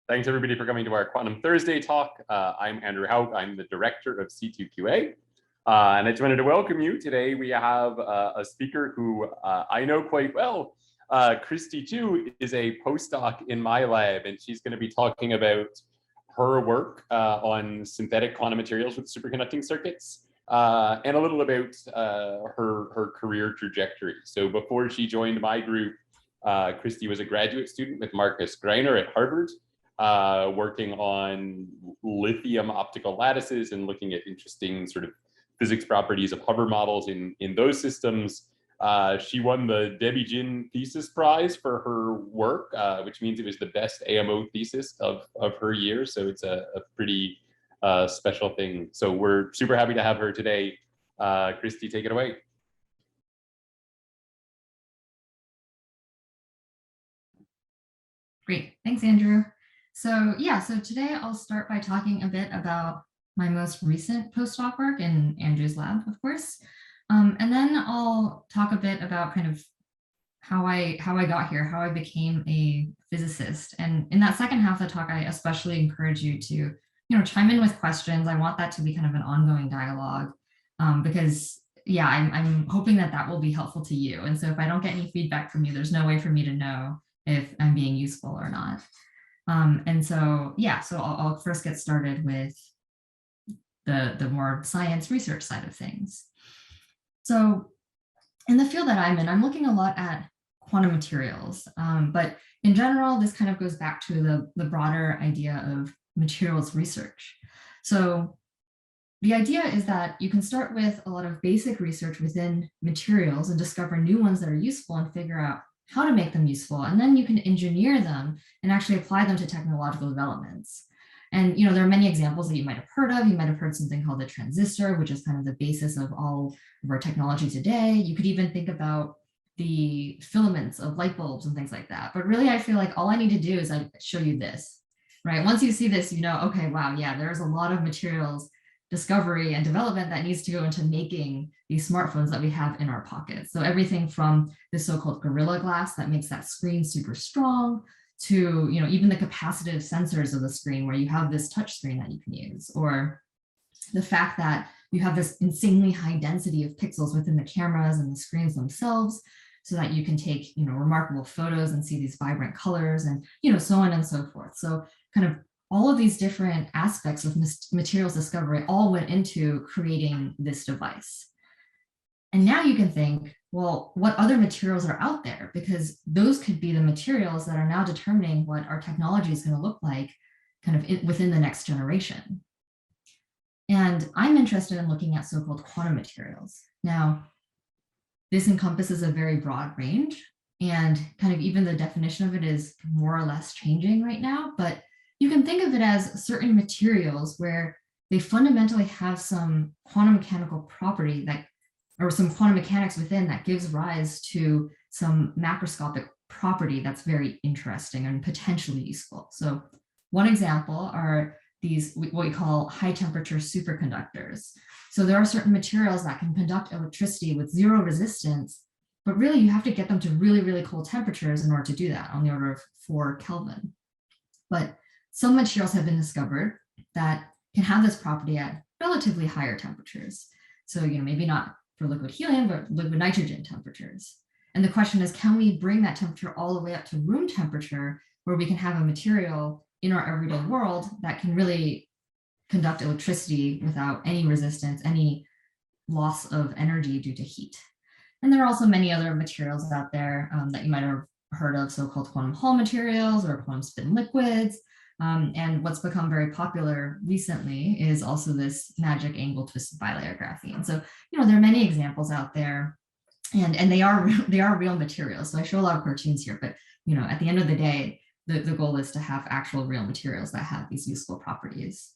Thanks everybody for coming to our Quantum Thursday talk. I'm Andrew Haug. I'm the director of C2QA. And I just wanted to welcome you. Today we have a speaker who I know quite well. Christie Chiu is a postdoc in my lab, and she's going to be talking about her work on synthetic quantum materials with superconducting circuits, and a little about her career trajectory. So before she joined my group, Christie was a graduate student with Marcus Greiner at Harvard, working on lithium optical lattices and looking at interesting sort of physics properties of hover models in those systems. She won the Debbie Jin Thesis Prize for her work, which means it was the best AMO thesis of her year. So it's a pretty special thing. So we're super happy to have her today. Christie, take it away. Great, thanks, Andrew. So today I'll start by talking a bit about my most recent postdoc work in Andrew's lab, of course. And then I'll talk a bit about kind of how I got here, how I became a physicist. And in that second half of the talk, I especially encourage you to, chime in with questions. I want that to be kind of an ongoing dialogue, because I'm hoping that will be helpful to you. And so if I don't get any feedback from you, there's no way for me to know if I'm being useful or not. So I'll first get started with the more science research side of things. So in the field that I'm in, I'm looking a lot at quantum materials, but in general, this kind of goes back to the broader idea of materials research. So the idea is that you can start with a lot of basic research within materials and discover new ones that are useful and figure out how to make them useful. And then you can engineer them and actually apply them to technological developments. And there are many examples that you might have heard of. You might have heard something called the transistor, which is kind of the basis of all of our technology today. You could even think about the filaments of light bulbs and things like that. But really, I feel like all I need to do is I show you this, right? Once you see this, okay, wow, yeah, there's a lot of materials discovery and development that needs to go into making these smartphones that we have in our pockets. So everything from the so-called Gorilla Glass that makes that screen super strong to, even the capacitive sensors of the screen where you have this touch screen that you can use, or the fact that you have this insanely high density of pixels within the cameras and the screens themselves so that you can take, remarkable photos and see these vibrant colors and, so on and so forth. So kind of all of these different aspects of materials discovery all went into creating this device. And now you can think, well, what other materials are out there? Because those could be the materials that are now determining what our technology is going to look like kind of within the next generation. And I'm interested in looking at so-called quantum materials. Now, this encompasses a very broad range, and kind of even the definition of it is more or less changing right now, but you can think of it as certain materials where they fundamentally have some quantum mechanical property or some quantum mechanics within that gives rise to some macroscopic property that's very interesting and potentially useful. So one example are these, what we call high temperature superconductors. So there are certain materials that can conduct electricity with zero resistance, but really you have to get them to really, really cold temperatures in order to do that, on the order of 4 Kelvin. But some materials have been discovered that can have this property at relatively higher temperatures. So, maybe not for liquid helium, but liquid nitrogen temperatures. And the question is, can we bring that temperature all the way up to room temperature where we can have a material in our everyday world that can really conduct electricity without any resistance, any loss of energy due to heat? And there are also many other materials out there that you might have heard of, so-called quantum Hall materials or quantum spin liquids. And what's become very popular recently is also this magic angle twisted bilayer graphene. So, there are many examples out there, and they are real materials. So I show a lot of cartoons here, but at the end of the day, the goal is to have actual real materials that have these useful properties.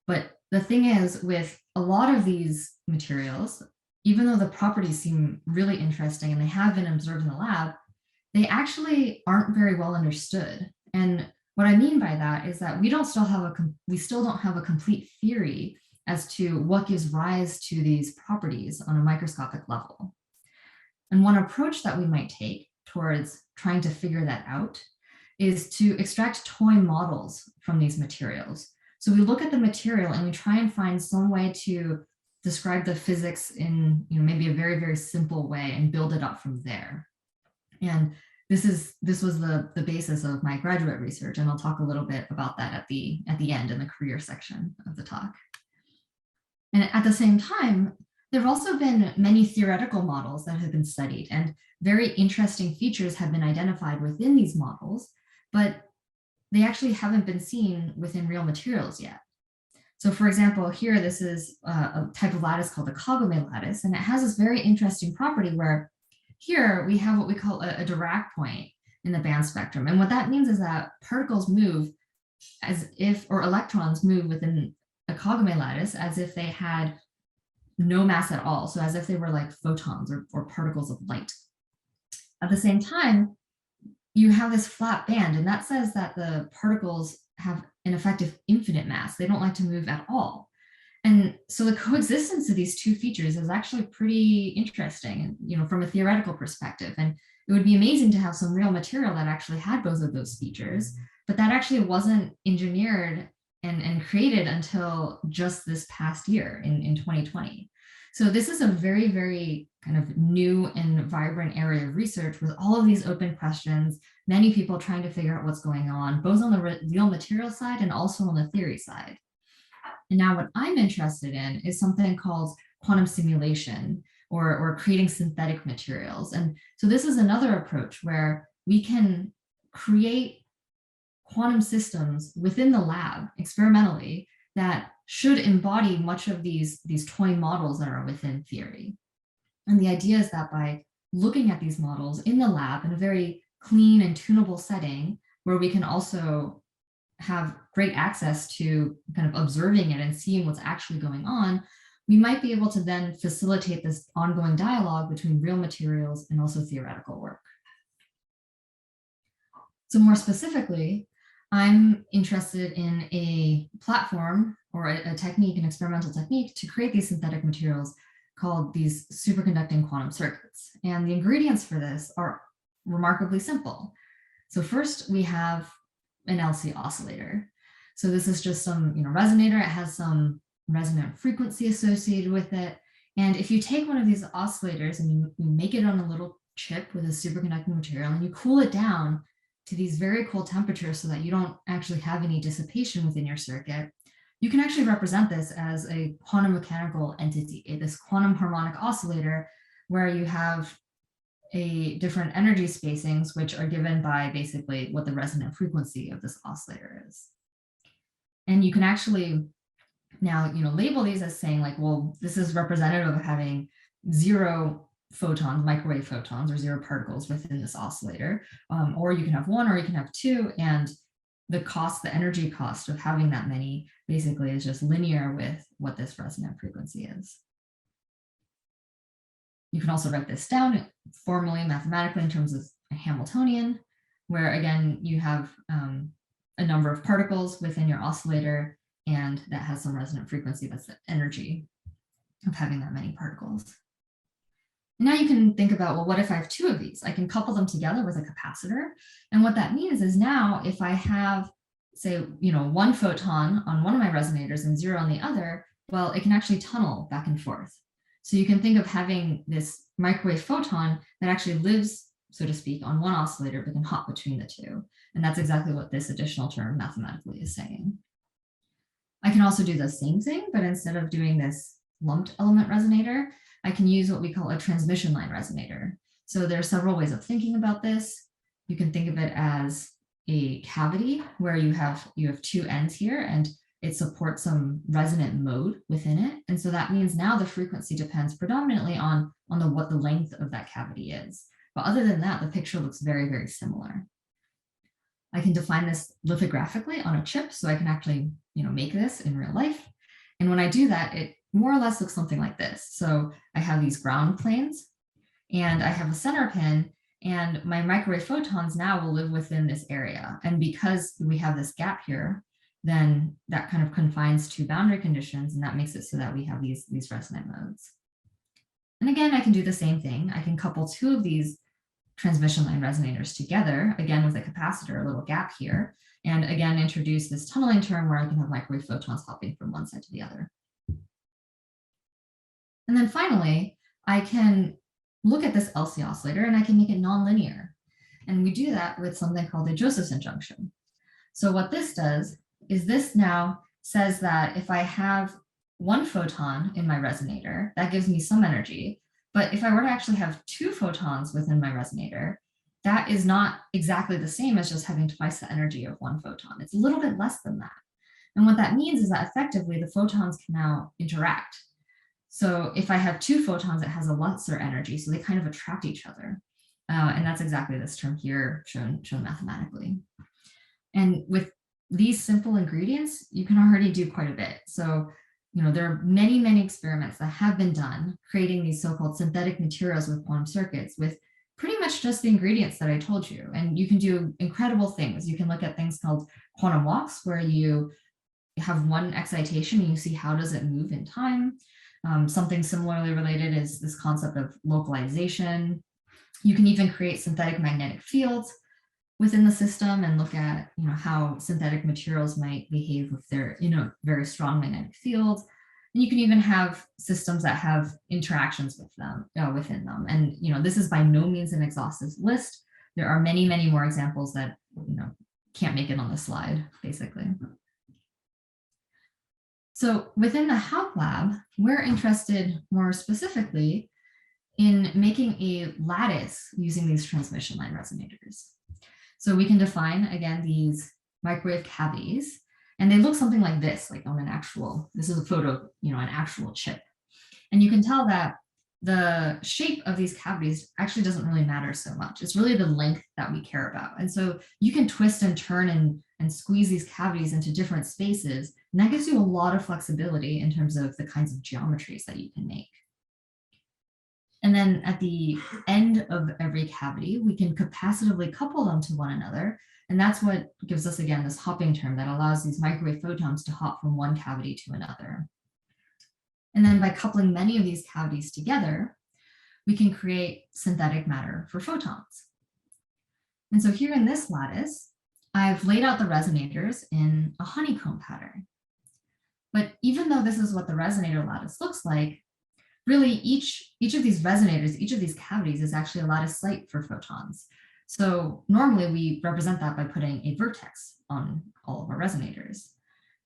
But the thing is, with a lot of these materials, even though the properties seem really interesting and they have been observed in the lab, they actually aren't very well understood. And what I mean by that is that we still don't have a complete theory as to what gives rise to these properties on a microscopic level. And one approach that we might take towards trying to figure that out is to extract toy models from these materials. So we look at the material and we try and find some way to describe the physics in maybe a very, very simple way and build it up from there. And this was the basis of my graduate research, and I'll talk a little bit about that at the end in the career section of the talk. And at the same time, there have also been many theoretical models that have been studied, and very interesting features have been identified within these models, but they actually haven't been seen within real materials yet. So for example, here, this is a type of lattice called the Kagome lattice, and it has this very interesting property where here we have what we call a Dirac point in the band spectrum. And what that means is that particles move as if, or electrons move within a Kagome lattice as if they had no mass at all. So as if they were like photons or particles of light. At the same time, you have this flat band, and that says that the particles have an effective infinite mass. They don't like to move at all. And so the coexistence of these two features is actually pretty interesting, from a theoretical perspective. And it would be amazing to have some real material that actually had both of those features, but that actually wasn't engineered and created until just this past year in 2020. So this is a very, very kind of new and vibrant area of research with all of these open questions, many people trying to figure out what's going on, both on the real material side and also on the theory side. And now what I'm interested in is something called quantum simulation or creating synthetic materials. And so this is another approach where we can create quantum systems within the lab experimentally that should embody much of these toy models that are within theory. And the idea is that by looking at these models in the lab in a very clean and tunable setting, where we can also have great access to kind of observing it and seeing what's actually going on, we might be able to then facilitate this ongoing dialogue between real materials and also theoretical work. So more specifically, I'm interested in a platform or a technique, an experimental technique to create these synthetic materials called these superconducting quantum circuits. And the ingredients for this are remarkably simple. So first we have an LC oscillator. So this is just some resonator. It has some resonant frequency associated with it. And if you take one of these oscillators and you make it on a little chip with a superconducting material and you cool it down to these very cool temperatures so that you don't actually have any dissipation within your circuit, you can actually represent this as a quantum mechanical entity, this quantum harmonic oscillator, where you have different energy spacings, which are given by basically what the resonant frequency of this oscillator is. And you can actually now, label these as saying like, well, this is representative of having 0 photons, microwave photons, or 0 particles within this oscillator. Or you can have 1, or you can have 2, and the energy cost of having that many basically is just linear with what this resonant frequency is. You can also write this down formally, mathematically, in terms of a Hamiltonian, where again, you have a number of particles within your oscillator, and that has some resonant frequency. That's the energy of having that many particles. And now you can think about, well, what if I have 2 of these? I can couple them together with a capacitor. And what that means is now if I have, say, 1 photon on one of my resonators and 0 on the other, well, it can actually tunnel back and forth. So you can think of having this microwave photon that actually lives, so to speak, on one oscillator, but can hop between the 2. And that's exactly what this additional term mathematically is saying. I can also do the same thing, but instead of doing this lumped element resonator, I can use what we call a transmission line resonator. So there are several ways of thinking about this. You can think of it as a cavity where you have 2 ends here, and it supports some resonant mode within it. And so that means now the frequency depends predominantly on what the length of that cavity is. But other than that, the picture looks very, very similar. I can define this lithographically on a chip, so I can actually make this in real life. And when I do that, it more or less looks something like this. So I have these ground planes, and I have a center pin, and my microwave photons now will live within this area. And because we have this gap here, then that kind of confines 2 boundary conditions, and that makes it so that we have these resonant modes. And again, I can do the same thing. I can couple 2 of these transmission line resonators together, again with a capacitor, a little gap here, and again introduce this tunneling term where I can have microwave photons hopping from one side to the other. And then finally, I can look at this LC oscillator and I can make it nonlinear. And we do that with something called a Josephson junction. So what this does is this now says that if I have one photon in my resonator, that gives me some energy. But if I were to actually have two photons within my resonator, that is not exactly the same as just having twice the energy of one photon. It's a little bit less than that. And what that means is that effectively the photons can now interact. So if I have two photons, it has a lesser energy, so they kind of attract each other. And that's exactly this term here shown mathematically. And with these simple ingredients, you can already do quite a bit. So, there are many, many experiments that have been done creating these so-called synthetic materials with quantum circuits with pretty much just the ingredients that I told you. And you can do incredible things. You can look at things called quantum walks, where you have one excitation and you see how does it move in time. Something similarly related is this concept of localization. You can even create synthetic magnetic fields within the system and look at how synthetic materials might behave with their very strong magnetic fields. And you can even have systems that have interactions with them within them. And this is by no means an exhaustive list. There are many, many more examples that can't make it on the slide, basically. So within the Hauk lab, we're interested more specifically in making a lattice using these transmission line resonators. So we can define, again, these microwave cavities, and they look something like this, like on an actual, this is a photo, an actual chip. And you can tell that the shape of these cavities actually doesn't really matter so much. It's really the length that we care about. And so you can twist and turn and squeeze these cavities into different spaces. And that gives you a lot of flexibility in terms of the kinds of geometries that you can make. And then at the end of every cavity, we can capacitively couple them to one another. And that's what gives us, again, this hopping term that allows these microwave photons to hop from one cavity to another. And then by coupling many of these cavities together, we can create synthetic matter for photons. And so here in this lattice, I've laid out the resonators in a honeycomb pattern. But even though this is what the resonator lattice looks like, really each of these resonators, each of these cavities is actually a lattice site for photons. So normally we represent that by putting a vertex on all of our resonators.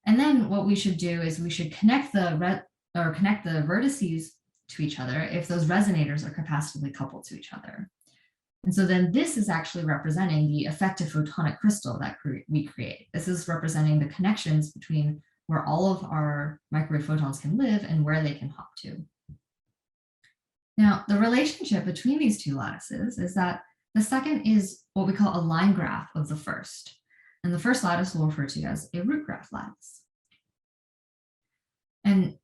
And then what we should do is we should connect the vertices to each other if those resonators are capacitively coupled to each other. And so then this is actually representing the effective photonic crystal that we create. This is representing the connections between where all of our microwave photons can live and where they can hop to. Now, the relationship between these two lattices is that the second is what we call a line graph of the first. And the first lattice we'll refer to as a root graph lattice. And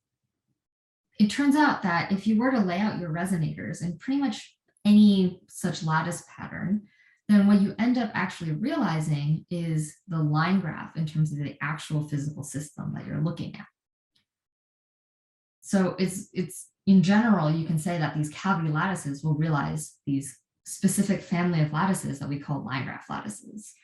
it turns out that if you were to lay out your resonators in pretty much any such lattice pattern, then what you end up actually realizing is the line graph in terms of the actual physical system that you're looking at. So it's in general, you can say that these cavity lattices will realize these specific family of lattices that we call line graph lattices.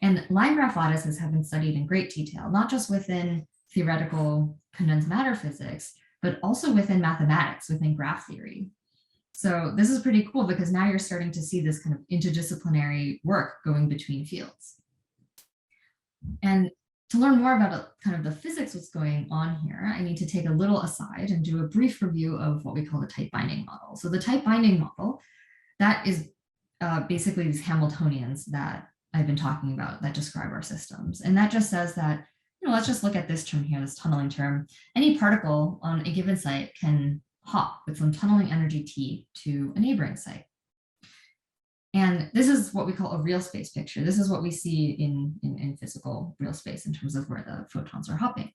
And line graph lattices have been studied in great detail, not just within theoretical condensed matter physics, but also within mathematics, within graph theory. So this is pretty cool because now you're starting to see this kind of interdisciplinary work going between fields. And to learn more about kind of the physics what's going on here, I need to take a little aside and do a brief review of what we call the tight binding model. So the tight binding model, that is basically these Hamiltonians that I've been talking about that describe our systems. And that just says that, let's just look at this term here, this tunneling term. Any particle on a given site can hop with some tunneling energy T to a neighboring site. And this is what we call a real space picture. This is what we see in physical real space in terms of where the photons are hopping.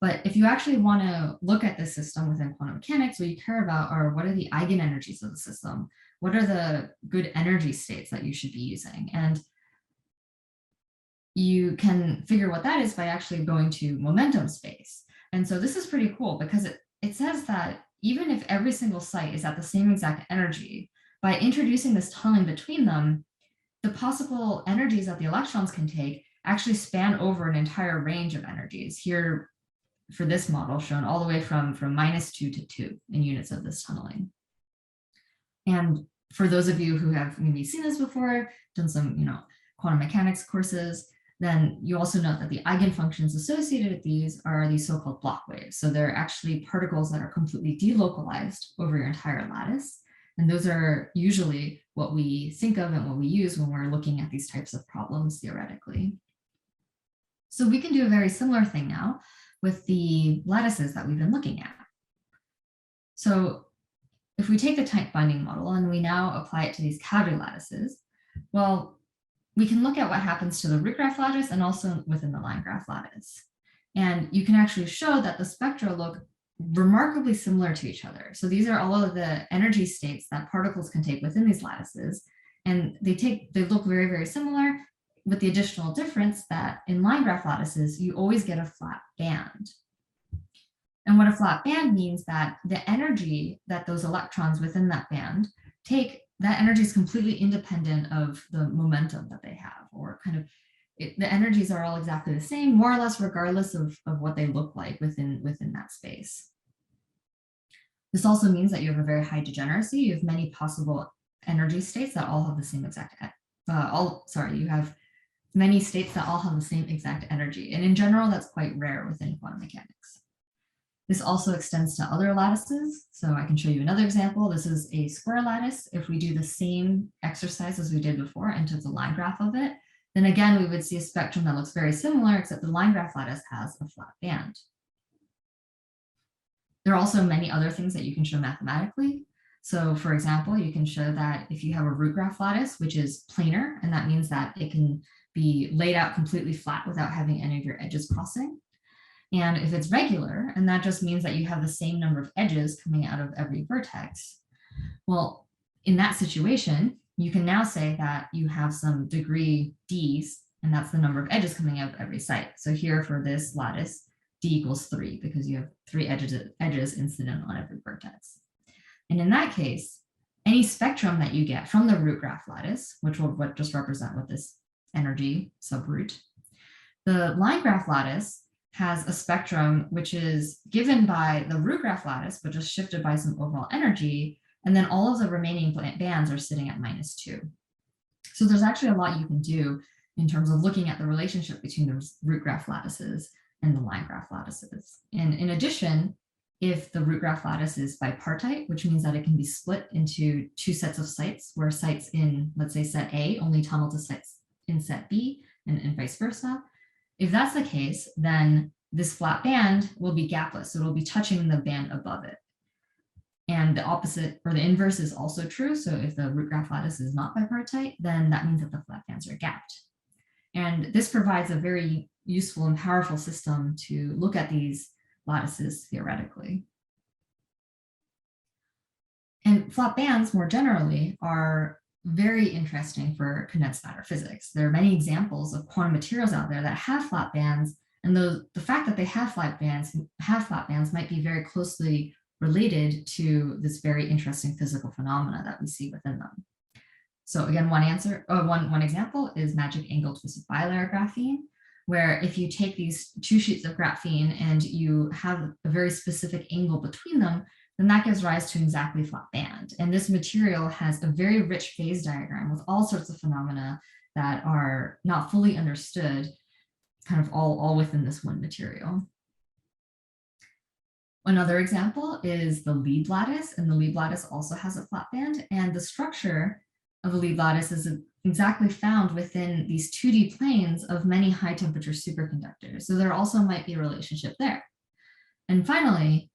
But if you actually want to look at this system within quantum mechanics, what you care about are what are the eigenenergies of the system? What are the good energy states that you should be using? And you can figure what that is by actually going to momentum space. And so this is pretty cool because it says that even if every single site is at the same exact energy, by introducing this tunneling between them, the possible energies that the electrons can take actually span over an entire range of energies. Here, for this model, shown all the way from -2 to 2 in units of this tunneling. And for those of you who have maybe seen this before, done some quantum mechanics courses, then you also note that the eigenfunctions associated with these are these so-called block waves. So they're actually particles that are completely delocalized over your entire lattice. And those are usually what we think of and what we use when we're looking at these types of problems theoretically. So we can do a very similar thing now with the lattices that we've been looking at. So if we take the tight binding model and we now apply it to these cavity lattices, well, we can look at what happens to the root graph lattice and also within the line graph lattice. And you can actually show that the spectra look remarkably similar to each other. So these are all of the energy states that particles can take within these lattices. And they look very, very similar, with the additional difference that in line graph lattices, you always get a flat band. And what a flat band means that the energy that those electrons within that band take, that energy is completely independent of the momentum that they have, or the energies are all exactly the same, more or less, regardless of what they look like within that space. This also means that you have a very high degeneracy. You have many possible energy states that all have the same exact, you have many states that all have the same exact energy. And in general, that's quite rare within quantum mechanics. This also extends to other lattices. So I can show you another example. This is a square lattice. If we do the same exercise as we did before and took the line graph of it, then again, we would see a spectrum that looks very similar, except the line graph lattice has a flat band. There are also many other things that you can show mathematically. So for example, you can show that if you have a root graph lattice, which is planar, and that means that it can be laid out completely flat without having any of your edges crossing. And if it's regular, and that just means that you have the same number of edges coming out of every vertex, well, in that situation, you can now say that you have some degree d's, and that's the number of edges coming out of every site. So here for this lattice, d equals 3, because you have 3 edges incident on every vertex. And in that case, any spectrum that you get from the root graph lattice, which will just represent with this energy subroot, the line graph lattice has a spectrum which is given by the root graph lattice, but just shifted by some overall energy. And then all of the remaining bands are sitting at -2. So there's actually a lot you can do in terms of looking at the relationship between the root graph lattices and the line graph lattices. And in addition, if the root graph lattice is bipartite, which means that it can be split into 2 sets of sites, where sites in, let's say, set A only tunnel to sites in set B, and vice versa. If that's the case, then this flat band will be gapless. So it'll be touching the band above it. And the opposite, or the inverse, is also true. So if the root graph lattice is not bipartite, then that means that the flat bands are gapped. And this provides a very useful and powerful system to look at these lattices theoretically. And flat bands, more generally, are very interesting for condensed matter physics. There are many examples of quantum materials out there that have flat bands, and the fact that they have flat bands might be very closely related to this very interesting physical phenomena that we see within them. So again, one example is magic angle twisted bilayer graphene, where if you take these 2 sheets of graphene and you have a very specific angle between them, then that gives rise to an exactly flat band. And this material has a very rich phase diagram with all sorts of phenomena that are not fully understood, kind of all within this one material. Another example is the lead lattice, and the lead lattice also has a flat band, and the structure of the lead lattice is exactly found within these 2D planes of many high temperature superconductors. So there also might be a relationship there. And finally,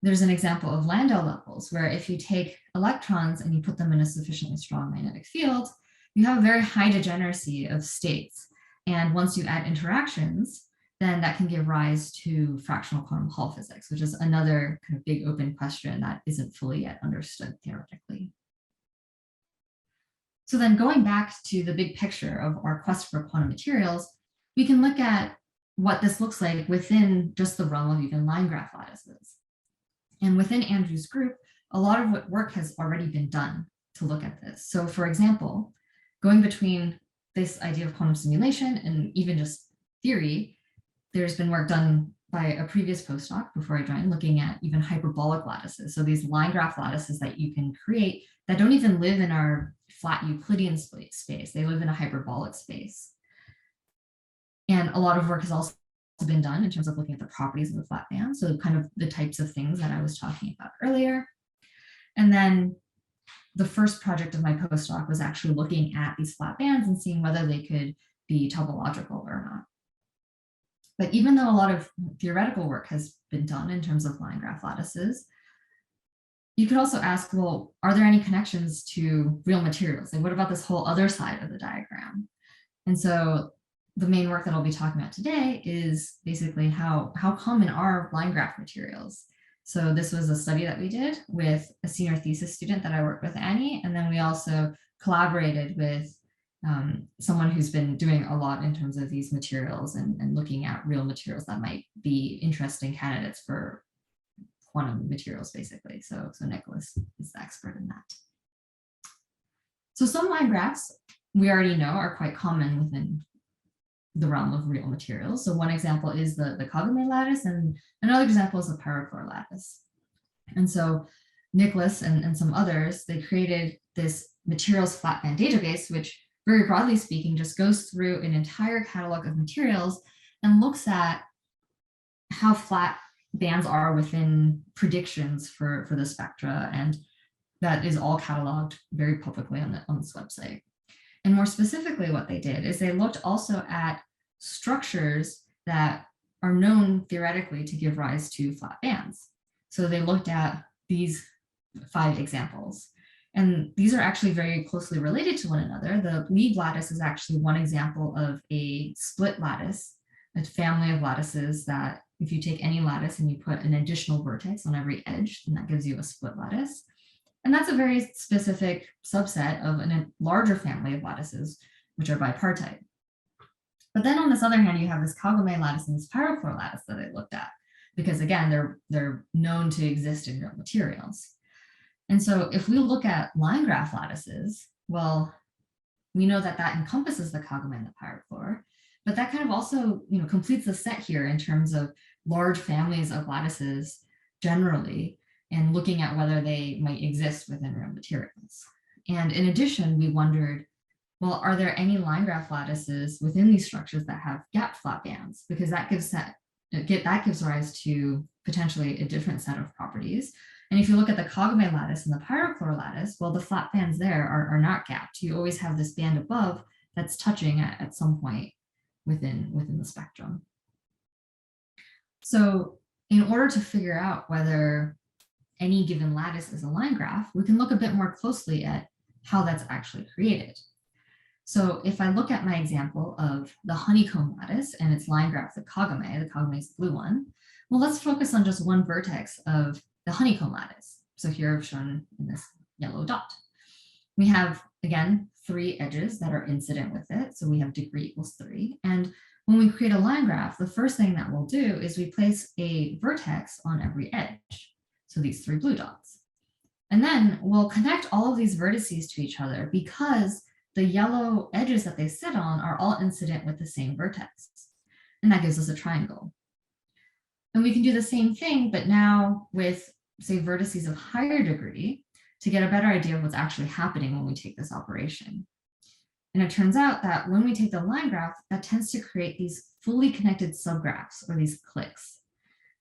there's an example of Landau levels, where if you take electrons and you put them in a sufficiently strong magnetic field, you have a very high degeneracy of states. And once you add interactions, then that can give rise to fractional quantum Hall physics, which is another kind of big open question that isn't fully yet understood theoretically. So then going back to the big picture of our quest for quantum materials, we can look at what this looks like within just the realm of even line graph lattices. And within Andrew's group, a lot of what work has already been done to look at this. So for example, going between this idea of quantum simulation and even just theory, there's been work done by a previous postdoc before I joined looking at even hyperbolic lattices. So these line graph lattices that you can create that don't even live in our flat Euclidean space. They live in a hyperbolic space. And a lot of work has also been done in terms of looking at the properties of the flat band. So kind of the types of things that I was talking about earlier. And then the first project of my postdoc was actually looking at these flat bands and seeing whether they could be topological or not. But even though a lot of theoretical work has been done in terms of line graph lattices, you could also ask, well, are there any connections to real materials? Like, what about this whole other side of the diagram? And so the main work that I'll be talking about today is basically how common are line graph materials. So this was a study that we did with a senior thesis student that I worked with, Annie, and then we also collaborated with someone who's been doing a lot in terms of these materials and looking at real materials that might be interesting candidates for quantum materials, basically. So Nicholas is the expert in that. So some line graphs we already know are quite common within the realm of real materials. So one example is the Kagome lattice, and another example is the Paracore lattice. And so Nicholas and some others, they created this materials flat band database, which very broadly speaking, just goes through an entire catalog of materials and looks at how flat bands are within predictions for the spectra. And that is all cataloged very publicly on this website. And more specifically, what they did is they looked also at structures that are known theoretically to give rise to flat bands. So they looked at these 5 examples. And these are actually very closely related to one another. The lead lattice is actually one example of a split lattice, a family of lattices that if you take any lattice and you put an additional vertex on every edge, then that gives you a split lattice. And that's a very specific subset of a larger family of lattices, which are bipartite. But then on this other hand, you have this Kagome lattice and this Paracore lattice that they looked at, because again, they're known to exist in real materials. And so if we look at line graph lattices, well, we know that that encompasses the Kagome and the Paracore, but that kind of also, completes the set here in terms of large families of lattices generally, and looking at whether they might exist within real materials. And in addition, we wondered, well, are there any line graph lattices within these structures that have gap flat bands? Because that gives rise to potentially a different set of properties. And if you look at the Kagome lattice and the Paracore lattice, well, the flat bands there are not gapped. You always have this band above that's touching at some point within the spectrum. So in order to figure out whether any given lattice is a line graph, we can look a bit more closely at how that's actually created. So if I look at my example of the honeycomb lattice and its line graph, the Kagome is the blue one, well, let's focus on just one vertex of the honeycomb lattice. So here I've shown in this yellow dot. We have, again, 3 edges that are incident with it. So we have degree equals 3. And when we create a line graph, the first thing that we'll do is we place a vertex on every edge. So these 3 blue dots. And then we'll connect all of these vertices to each other because the yellow edges that they sit on are all incident with the same vertex. And that gives us a triangle. And we can do the same thing, but now with, say, vertices of higher degree to get a better idea of what's actually happening when we take this operation. And it turns out that when we take the line graph, that tends to create these fully connected subgraphs, or these cliques.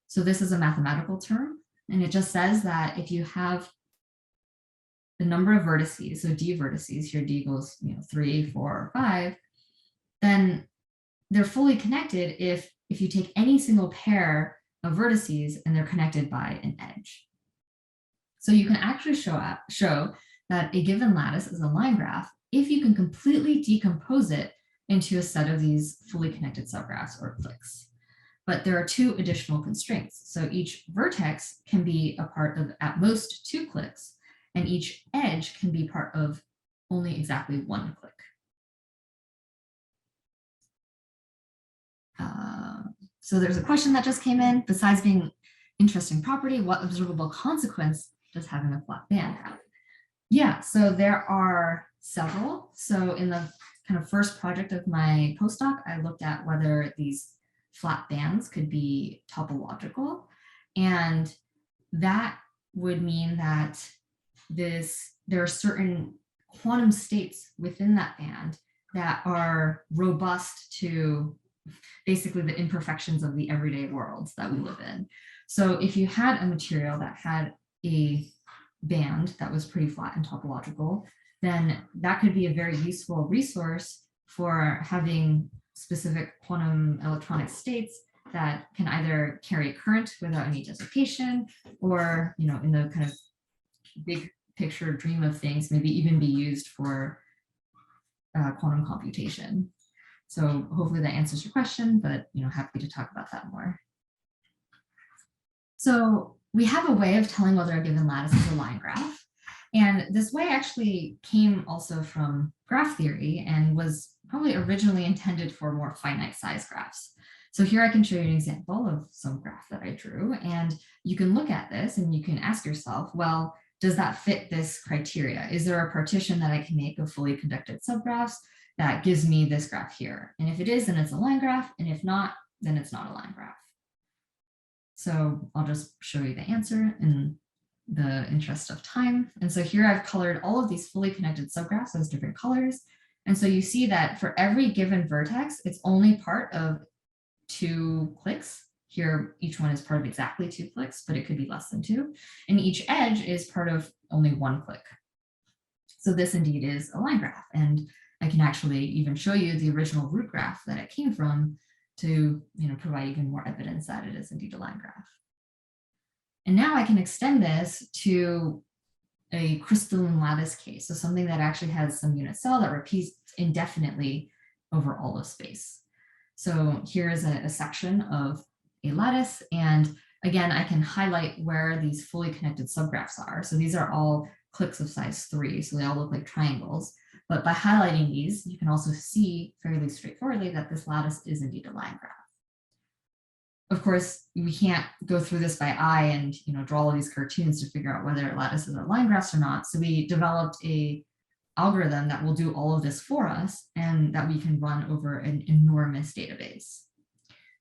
So this is a mathematical term, and it just says that if you have the number of vertices, so d vertices, here d equals 3, 4, or 5, then they're fully connected if you take any single pair of vertices and they're connected by an edge. So you can actually show that a given lattice is a line graph if you can completely decompose it into a set of these fully connected subgraphs or cliques. But there are 2 additional constraints. So each vertex can be a part of at most 2 cliques, and each edge can be part of only exactly 1 clique. So there's a question that just came in. Besides being interesting property, what observable consequence does having a flat band have? Yeah, so there are several. So in the kind of first project of my postdoc, I looked at whether these flat bands could be topological. And that would mean that there are certain quantum states within that band that are robust to basically the imperfections of the everyday worlds that we live in. So if you had a material that had a band that was pretty flat and topological, then that could be a very useful resource for having specific quantum electronic states that can either carry current without any dissipation, or, you know, in the kind of big picture dream of things, maybe even be used for quantum computation. So hopefully that answers your question, but, you know, happy to talk about that more. So we have a way of telling whether a given lattice is a line graph. And this way actually came also from graph theory and was probably originally intended for more finite size graphs. So here I can show you an example of some graph that I drew, and you can look at this and you can ask yourself, well, does that fit this criteria? Is there a partition that I can make of fully conducted subgraphs that gives me this graph here? And if it is, then it's a line graph. And if not, then it's not a line graph. So I'll just show you the answer in the interest of time. And so here I've colored all of these fully connected subgraphs as different colors. And so you see that for every given vertex, it's only part of 2 clicks. Here, each one is part of exactly 2 clicks, but it could be less than 2. And each edge is part of only 1 click. So this indeed is a line graph. And I can actually even show you the original root graph that it came from to, you know, provide even more evidence that it is indeed a line graph. And now I can extend this to a crystalline lattice case. So something that actually has some unit cell that repeats indefinitely over all of space. So here is a section of a lattice. And again, I can highlight where these fully connected subgraphs are. So these are all clicks of size 3. So they all look like triangles. But by highlighting these, you can also see fairly straightforwardly that this lattice is indeed a line graph. Of course, we can't go through this by eye and, you know, draw all these cartoons to figure out whether lattices are line graphs or not. So we developed a algorithm that will do all of this for us and that we can run over an enormous database.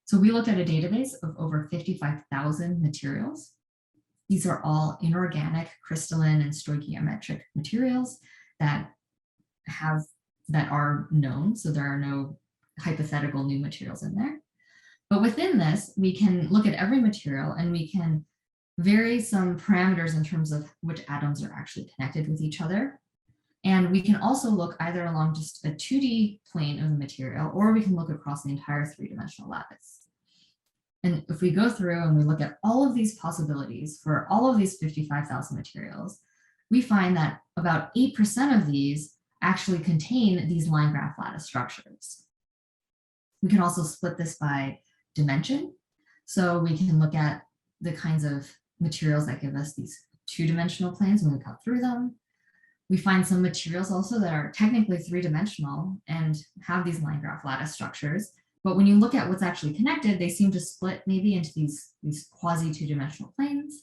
So we looked at a database of over 55,000 materials. These are all inorganic, crystalline, and stoichiometric materials that are known. So there are no hypothetical new materials in there. But within this, we can look at every material and we can vary some parameters in terms of which atoms are actually connected with each other. And we can also look either along just a 2D plane of the material, or we can look across the entire 3-dimensional lattice. And if we go through and we look at all of these possibilities for all of these 55,000 materials, we find that about 8% of these actually contain these line graph lattice structures. We can also split this by dimension. So we can look at the kinds of materials that give us these 2-dimensional planes when we cut through them. We find some materials also that are technically 3-dimensional and have these line graph lattice structures. But when you look at what's actually connected, they seem to split maybe into these quasi 2-dimensional planes.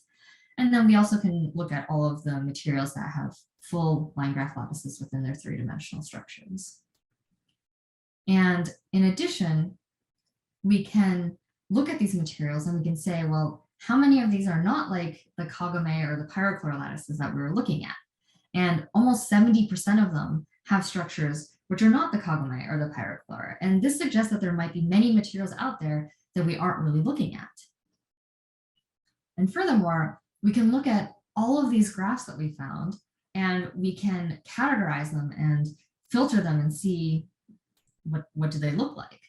And then we also can look at all of the materials that have full line graph lattices within their 3-dimensional structures. And in addition, we can look at these materials and we can say, well, how many of these are not like the Kagome or the pyrochlore lattices that we were looking at? And almost 70% of them have structures which are not the Kagome or the pyrochlore. And this suggests that there might be many materials out there that we aren't really looking at. And furthermore, we can look at all of these graphs that we found and we can categorize them and filter them and see what do they look like.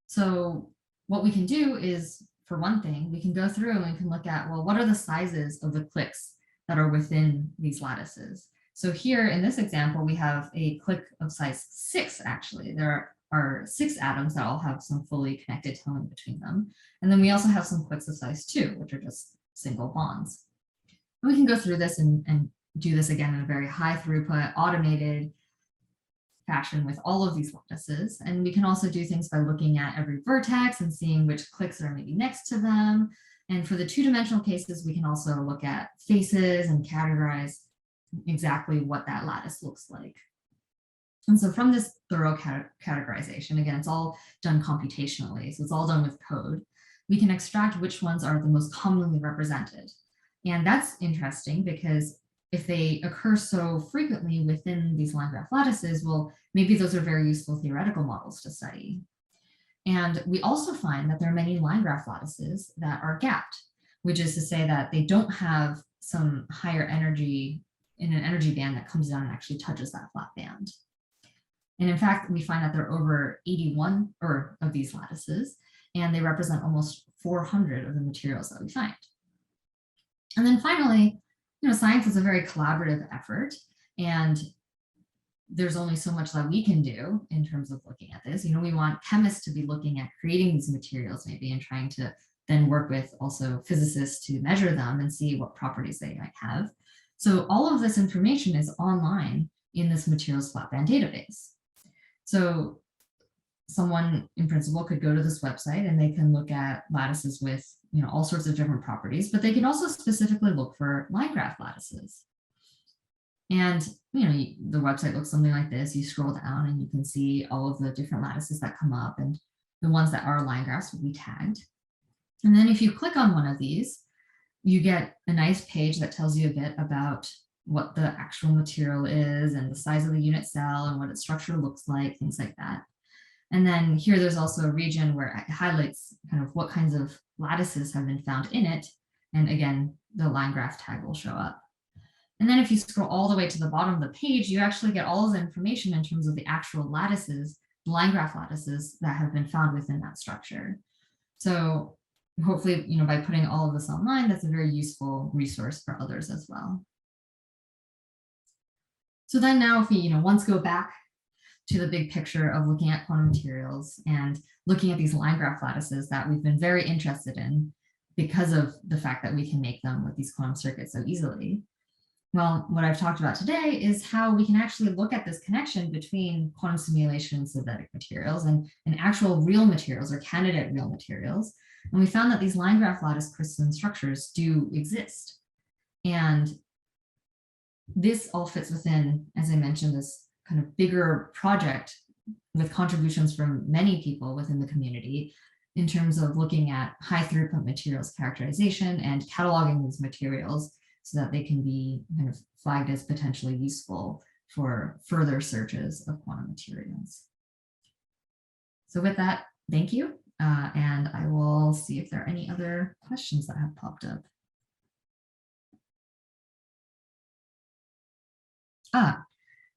So what we can do is, for one thing, we can go through and we can look at, well, what are the sizes of the clicks that are within these lattices? So here in this example, we have a click of size 6, actually. There are 6 atoms that all have some fully connected tone between them. And then we also have some clicks of size 2, which are just single bonds. And we can go through this and do this again in a very high throughput, automated fashion with all of these lattices. And we can also do things by looking at every vertex and seeing which clicks are maybe next to them. And for the 2-dimensional cases, we can also look at faces and categorize exactly what that lattice looks like. And so from this thorough categorization, again, it's all done computationally, so it's all done with code, we can extract which ones are the most commonly represented. And that's interesting because if they occur so frequently within these line graph lattices, well, maybe those are very useful theoretical models to study. And we also find that there are many line graph lattices that are gapped, which is to say that they don't have some higher energy in an energy band that comes down and actually touches that flat band. And in fact, we find that there are over 81 of these lattices, and they represent almost 400 of the materials that we find. And then finally, science is a very collaborative effort, and there's only so much that we can do in terms of looking at this. We want chemists to be looking at creating these materials maybe and trying to then work with also physicists to measure them and see what properties they might have. So all of this information is online in this materials flatband database. So someone in principle could go to this website and they can look at lattices with all sorts of different properties, but they can also specifically look for line graph lattices. And the website looks something like this. You scroll down and you can see all of the different lattices that come up, and the ones that are line graphs will be tagged. And then if you click on one of these, you get a nice page that tells you a bit about what the actual material is and the size of the unit cell and what its structure looks like, things like that. And then here there's also a region where it highlights kind of what kinds of lattices have been found in it. And again, the line graph tag will show up. And then if you scroll all the way to the bottom of the page, you actually get all of the information in terms of the actual lattices, line graph lattices that have been found within that structure. So hopefully, by putting all of this online, that's a very useful resource for others as well. So then now if we, once go back to the big picture of looking at quantum materials and looking at these line graph lattices that we've been very interested in because of the fact that we can make them with these quantum circuits so easily. Well, what I've talked about today is how we can actually look at this connection between quantum simulation and synthetic materials and actual real materials or candidate real materials. And we found that these line graph lattice crystalline structures do exist. And this all fits within, as I mentioned, this kind of bigger project with contributions from many people within the community in terms of looking at high throughput materials characterization and cataloging these materials so that they can be kind of flagged as potentially useful for further searches of quantum materials. So with that, thank you. And I will see if there are any other questions that have popped up.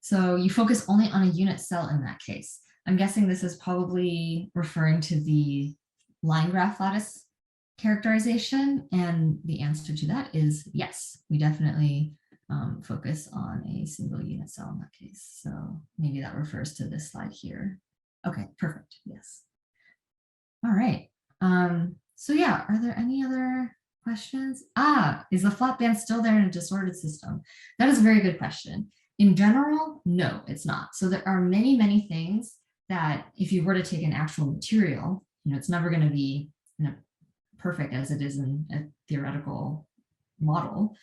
So you focus only on a unit cell in that case. I'm guessing this is probably referring to the line graph lattice characterization, and the answer to that is yes, we definitely focus on a single unit cell in that case. So maybe that refers to this slide here. Okay, perfect, yes. All right, so yeah, are there any other questions? Is the flat band still there in a disordered system? That is a very good question. In general, no, it's not. So there are many, many things that if you were to take an actual material, it's never going to be perfect as it is in a theoretical model.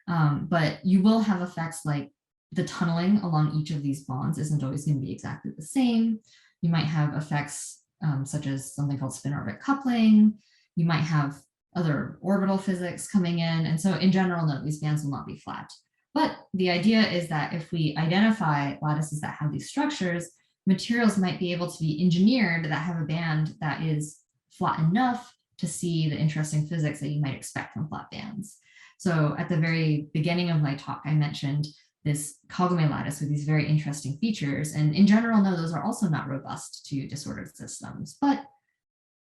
But you will have effects like the tunneling along each of these bonds isn't always going to be exactly the same. You might have effects such as something called spin orbit coupling. You might have other orbital physics coming in. And so in general, no, these bands will not be flat. But the idea is that if we identify lattices that have these structures, materials might be able to be engineered that have a band that is flat enough to see the interesting physics that you might expect from flat bands. So at the very beginning of my talk, I mentioned this Kagome lattice with these very interesting features. And in general, no, those are also not robust to disordered systems, but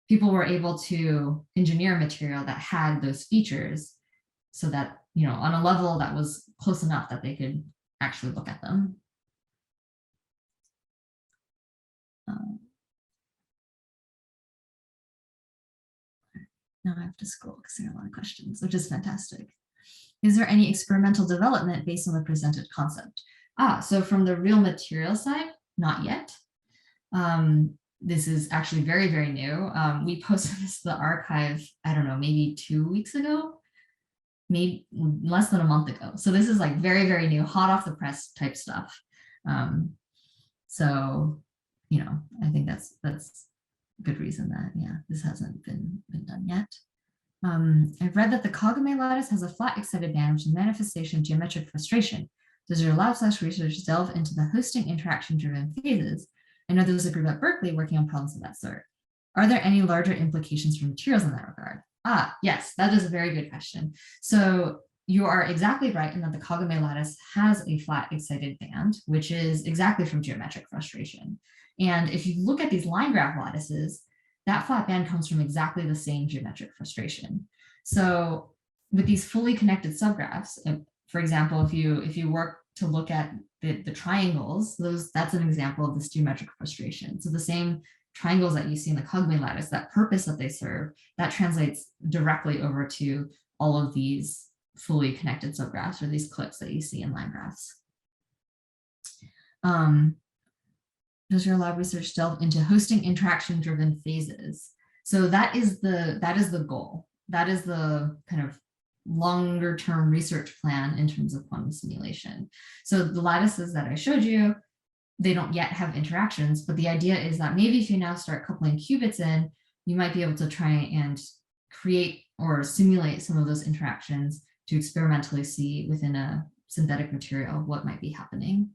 people were able to engineer a material that had those features so that, on a level that was close enough that they could actually look at them. Now I have to scroll because there are a lot of questions, which is fantastic. Is there any experimental development based on the presented concept? So from the real material side, not yet. This is actually very, very new. We posted this to the archive, I don't know, maybe 2 weeks ago. maybe less than a month ago. So this is like very, very new, hot off the press type stuff. So, you know, I think that's a good reason that, yeah, this hasn't been done yet. I've read that the Kagame lattice has a flat excited band, which is a manifestation of geometric frustration. Does your lab / research delve into the hosting interaction-driven phases? I know there's a group at Berkeley working on problems of that sort. Are there any larger implications for materials in that regard? Yes, that is a very good question. So you are exactly right in that the Kagame lattice has a flat excited band, which is exactly from geometric frustration. And if you look at these line graph lattices, that flat band comes from exactly the same geometric frustration. So with these fully connected subgraphs, for example, if you work to look at the triangles, that's an example of this geometric frustration. So the same triangles that you see in the Kagame lattice, that purpose that they serve, that translates directly over to all of these fully connected subgraphs, or these clips that you see in line graphs. Does your lab research delve into hosting interaction-driven phases? So that is the goal. That is the kind of longer-term research plan in terms of quantum simulation. So the lattices that I showed you, they don't yet have interactions, but the idea is that maybe if you now start coupling qubits in, you might be able to try and create or simulate some of those interactions to experimentally see within a synthetic material what might be happening.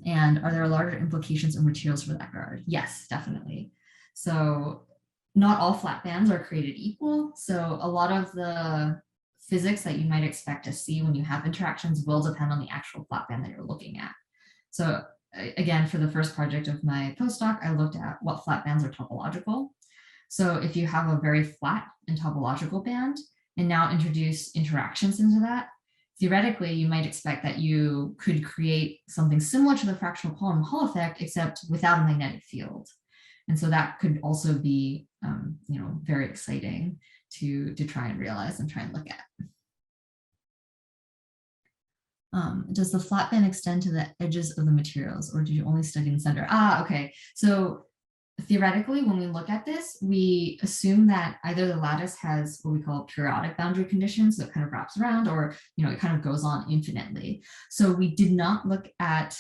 And are there larger implications in materials for that regard? Yes, definitely. So not all flat bands are created equal. So a lot of the physics that you might expect to see when you have interactions will depend on the actual flat band that you're looking at. So again, for the first project of my postdoc, I looked at what flat bands are topological. So if you have a very flat and topological band and now introduce interactions into that, theoretically, you might expect that you could create something similar to the fractional Coulomb Hall effect, except without a magnetic field. And so that could also be, you know, very exciting to try and realize and try and look at. Does the flat band extend to the edges of the materials, or do you only study in the center? Okay. So theoretically, when we look at this, we assume that either the lattice has what we call periodic boundary conditions, so it kind of wraps around, or, you know, it kind of goes on infinitely. So we did not look at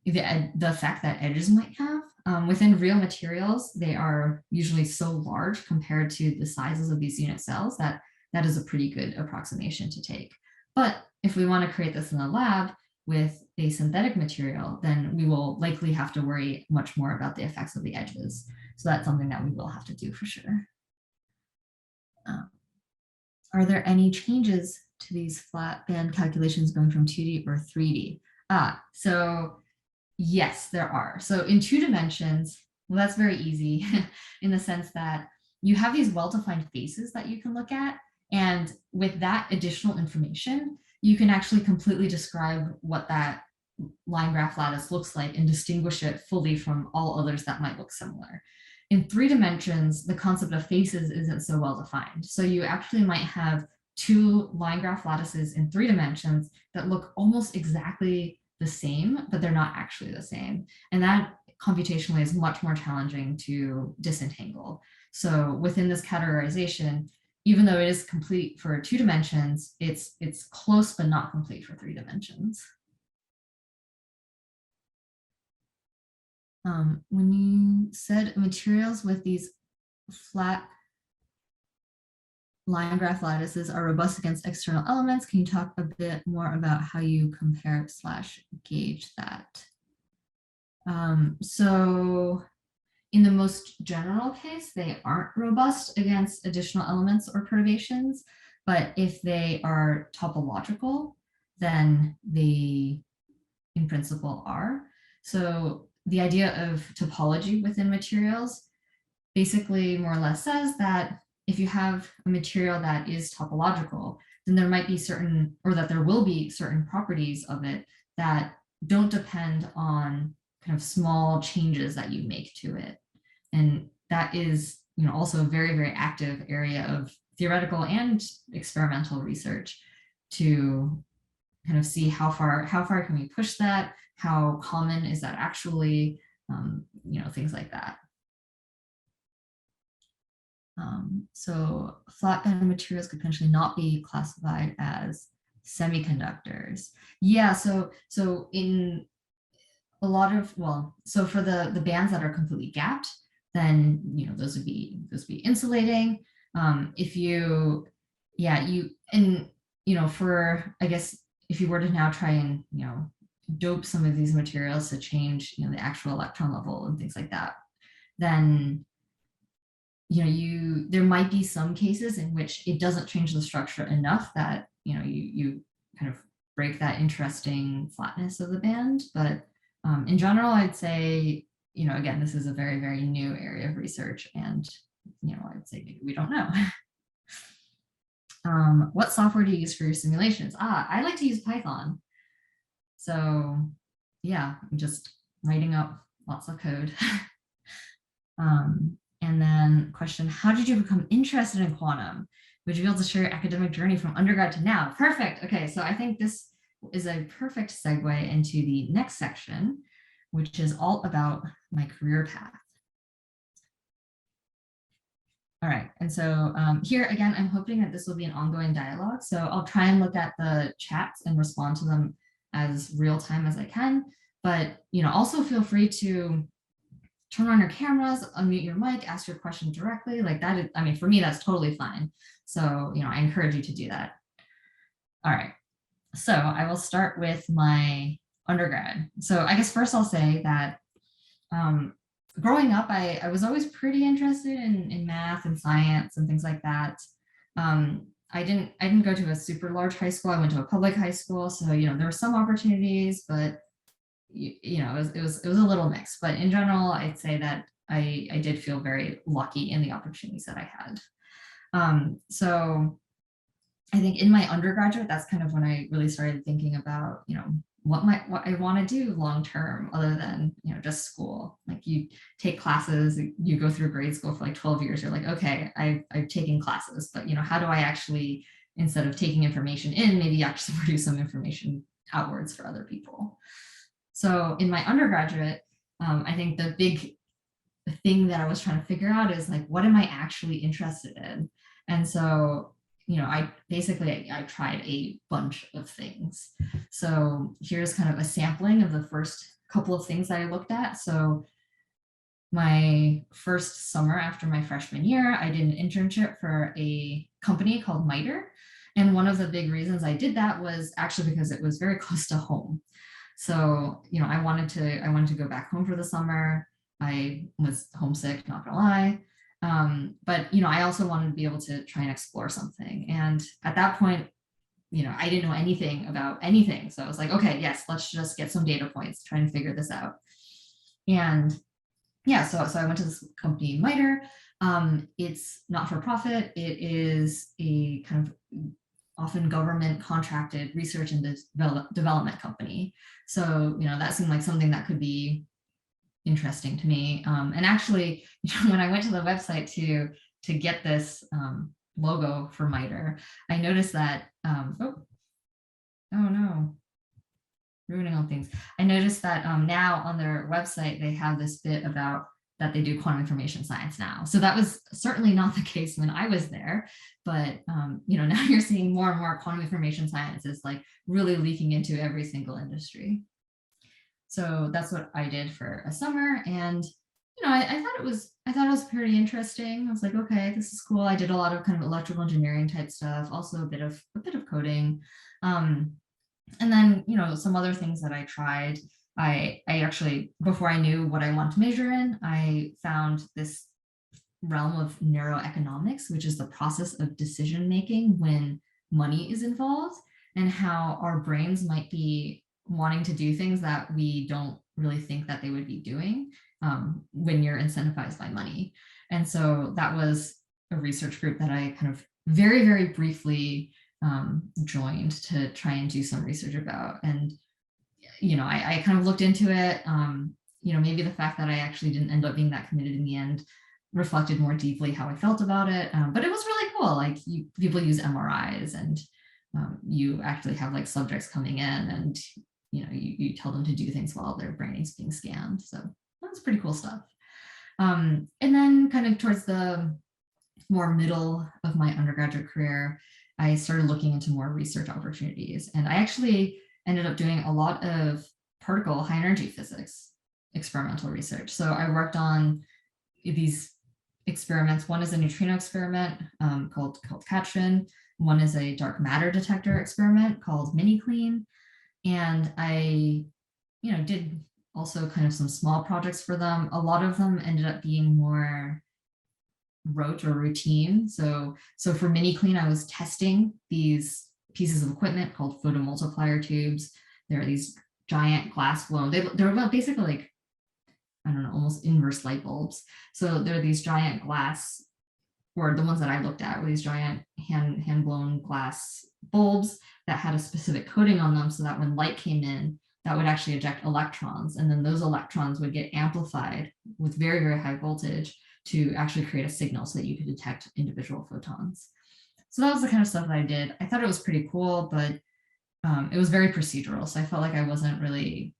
the effect that edges might have. Within real materials, they are usually so large compared to the sizes of these unit cells that that is a pretty good approximation to take. But if we want to create this in the lab with a synthetic material, then we will likely have to worry much more about the effects of the edges. So that's something that we will have to do for sure. Are there any changes to these flat band calculations going from 2D or 3D? So yes, there are. So in 2 dimensions, well, that's very easy in the sense that you have these well-defined faces that you can look at. And with that additional information, you can actually completely describe what that line graph lattice looks like and distinguish it fully from all others that might look similar. In 3 dimensions, the concept of faces isn't so well defined. So you actually might have 2 line graph lattices in 3 dimensions that look almost exactly the same, but they're not actually the same. And that computationally is much more challenging to disentangle. So within this categorization, even though it is complete for 2 dimensions, it's close but not complete for 3 dimensions. When you said materials with these flat line graph lattices are robust against external elements, can you talk a bit more about how you compare / gauge that? So in the most general case, they aren't robust against additional elements or perturbations, but if they are topological, then they in principle are. So the idea of topology within materials basically more or less says that if you have a material that is topological, then there might be certain, or that there will be certain properties of it that don't depend on kind of small changes that you make to it. And that is, you know, also a very, very active area of theoretical and experimental research to kind of see how far can we push that, how common is that actually, you know, things like that. So flat band materials could potentially not be classified as semiconductors. Yeah, so in a lot of, well, so for the bands that are completely gapped, then those would be insulating. If you, yeah, for, I guess, if you were to now try and dope some of these materials to change the actual electron level and things like that, then there might be some cases in which it doesn't change the structure enough that you kind of break that interesting flatness of the band. But in general, I'd say again, this is a very, very new area of research, and I'd say maybe we don't know. What software do you use for your simulations? I like to use Python. So yeah, I'm just writing up lots of code. And then question, how did you become interested in quantum? Would you be able to share your academic journey from undergrad to now? Perfect. Okay, so I think this is a perfect segue into the next section, which is all about my career path. All right, and so here again, I'm hoping that this will be an ongoing dialogue. So I'll try and look at the chats and respond to them as real time as I can. But also feel free to turn on your cameras, unmute your mic, ask your question directly. Like that is, I mean, for me, that's totally fine. So, I encourage you to do that. All right. So I will start with my undergrad. So I guess first I'll say that growing up, I was always pretty interested in math and science and things like that. I didn't go to a super large high school. I went to a public high school. So, there were some opportunities, but it was a little mixed, but in general, I'd say that I did feel very lucky in the opportunities that I had. So I think in my undergraduate, that's kind of when I really started thinking about, what I want to do long term, other than just school. Like you take classes, you go through grade school for like 12 years. You're like, okay, I've taken classes, but how do I actually, instead of taking information in, maybe actually produce some information outwards for other people? So in my undergraduate, I think the big thing that I was trying to figure out is like, what am I actually interested in? And so, I tried a bunch of things. So here's kind of a sampling of the first couple of things that I looked at. So my first summer after my freshman year, I did an internship for a company called MITRE. And one of the big reasons I did that was actually because it was very close to home. So, I wanted to go back home for the summer. I was homesick, not gonna lie. But, I also wanted to be able to try and explore something. And at that point, I didn't know anything about anything. So I was like, okay, yes, let's just get some data points, try and figure this out. And yeah, so I went to this company, MITRE. It's not for profit. It is a kind of often government contracted research and development company. So, that seemed like something that could be interesting to me. And actually, when I went to the website to get this logo for MITRE, I noticed that, oh no, ruining all things. I noticed that now on their website, they have this bit about that they do quantum information science now. So that was certainly not the case when I was there, but now you're seeing more and more quantum information science is like really leaking into every single industry. So that's what I did for a summer, and I thought it was pretty interesting. I was like, okay, this is cool. I did a lot of kind of electrical engineering type stuff, also a bit of coding, and then some other things that I tried. I actually, before I knew what I wanted to major in, I found this realm of neuroeconomics, which is the process of decision making when money is involved, and how our brains might be wanting to do things that we don't really think that they would be doing when you're incentivized by money. And so that was a research group that I kind of very, very briefly joined to try and do some research about. And I kind of looked into it. Maybe the fact that I actually didn't end up being that committed in the end reflected more deeply how I felt about it. But it was really cool. Like people use MRIs, and you actually have like subjects coming in, and you tell them to do things while their brain is being scanned. So that's pretty cool stuff. And then kind of towards the more middle of my undergraduate career, I started looking into more research opportunities. And I actually ended up doing a lot of particle high energy physics experimental research. So I worked on these experiments. One is a neutrino experiment called Katrin. One is a dark matter detector experiment called Mini-Clean. And I, did also kind of some small projects for them. A lot of them ended up being more rote or routine. So for Mini-Clean, I was testing these pieces of equipment called photomultiplier tubes. There are these giant glass blown. They're about basically like, I don't know, almost inverse light bulbs. So there are these giant glass, or the ones that I looked at were these giant hand blown glass bulbs that had a specific coating on them, so that when light came in, that would actually eject electrons, and then those electrons would get amplified with very, very high voltage to actually create a signal so that you could detect individual photons. So that was the kind of stuff that I did. I thought it was pretty cool, but it was very procedural. So I felt like I wasn't really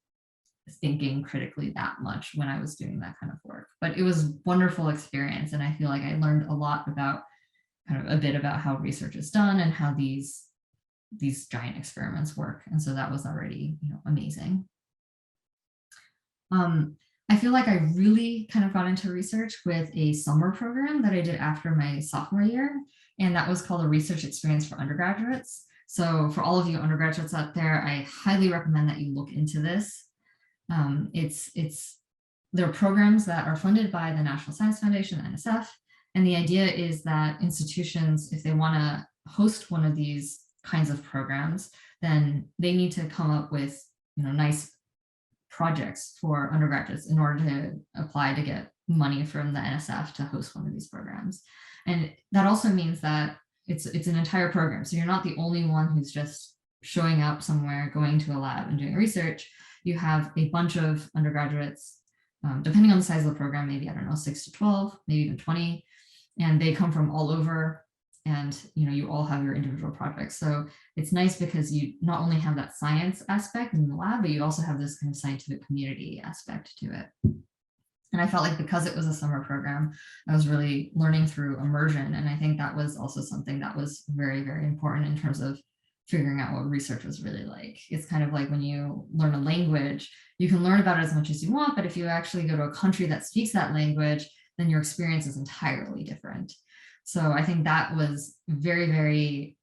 thinking critically that much when I was doing that kind of work. But it was a wonderful experience. And I feel like I learned a lot about a bit about how research is done and how these giant experiments work. And so that was already, amazing. I feel like I really kind of got into research with a summer program that I did after my sophomore year. And that was called a research experience for undergraduates. So for all of you undergraduates out there, I highly recommend that you look into this. There are programs that are funded by the National Science Foundation, NSF. And the idea is that institutions, if they want to host one of these kinds of programs, then they need to come up with, nice projects for undergraduates in order to apply to get money from the NSF to host one of these programs. And that also means that it's an entire program. So you're not the only one who's just showing up somewhere, going to a lab and doing research. You have a bunch of undergraduates, depending on the size of the program, maybe, I don't know, 6 to 12, maybe even 20, and they come from all over, and you all have your individual projects. So it's nice because you not only have that science aspect in the lab, but you also have this kind of scientific community aspect to it. And I felt like because it was a summer program, I was really learning through immersion. And I think that was also something that was very, very important in terms of figuring out what research was really like. It's kind of like when you learn a language, you can learn about it as much as you want, but if you actually go to a country that speaks that language, then your experience is entirely different. So I think that was very, very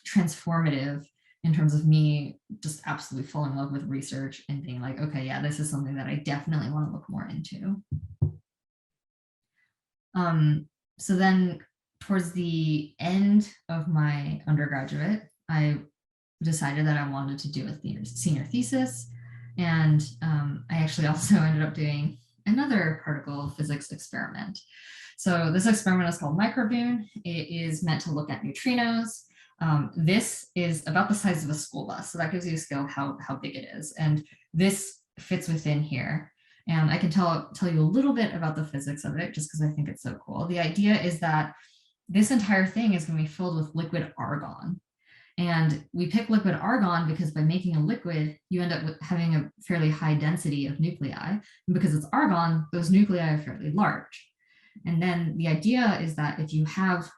transformative in terms of me just absolutely falling in love with research and being like, okay, yeah, this is something that I definitely want to look more into. So then towards the end of my undergraduate, I decided that I wanted to do a senior thesis. And I actually also ended up doing another particle physics experiment. So this experiment is called Microboon. It is meant to look at neutrinos. This is about the size of a school bus. So that gives you a scale of how big it is. And this fits within here. And I can tell you a little bit about the physics of it, just because I think it's so cool. The idea is that this entire thing is going to be filled with liquid argon. And we pick liquid argon because by making a liquid, you end up with having a fairly high density of nuclei. And because it's argon, those nuclei are fairly large. And then the idea is that if you have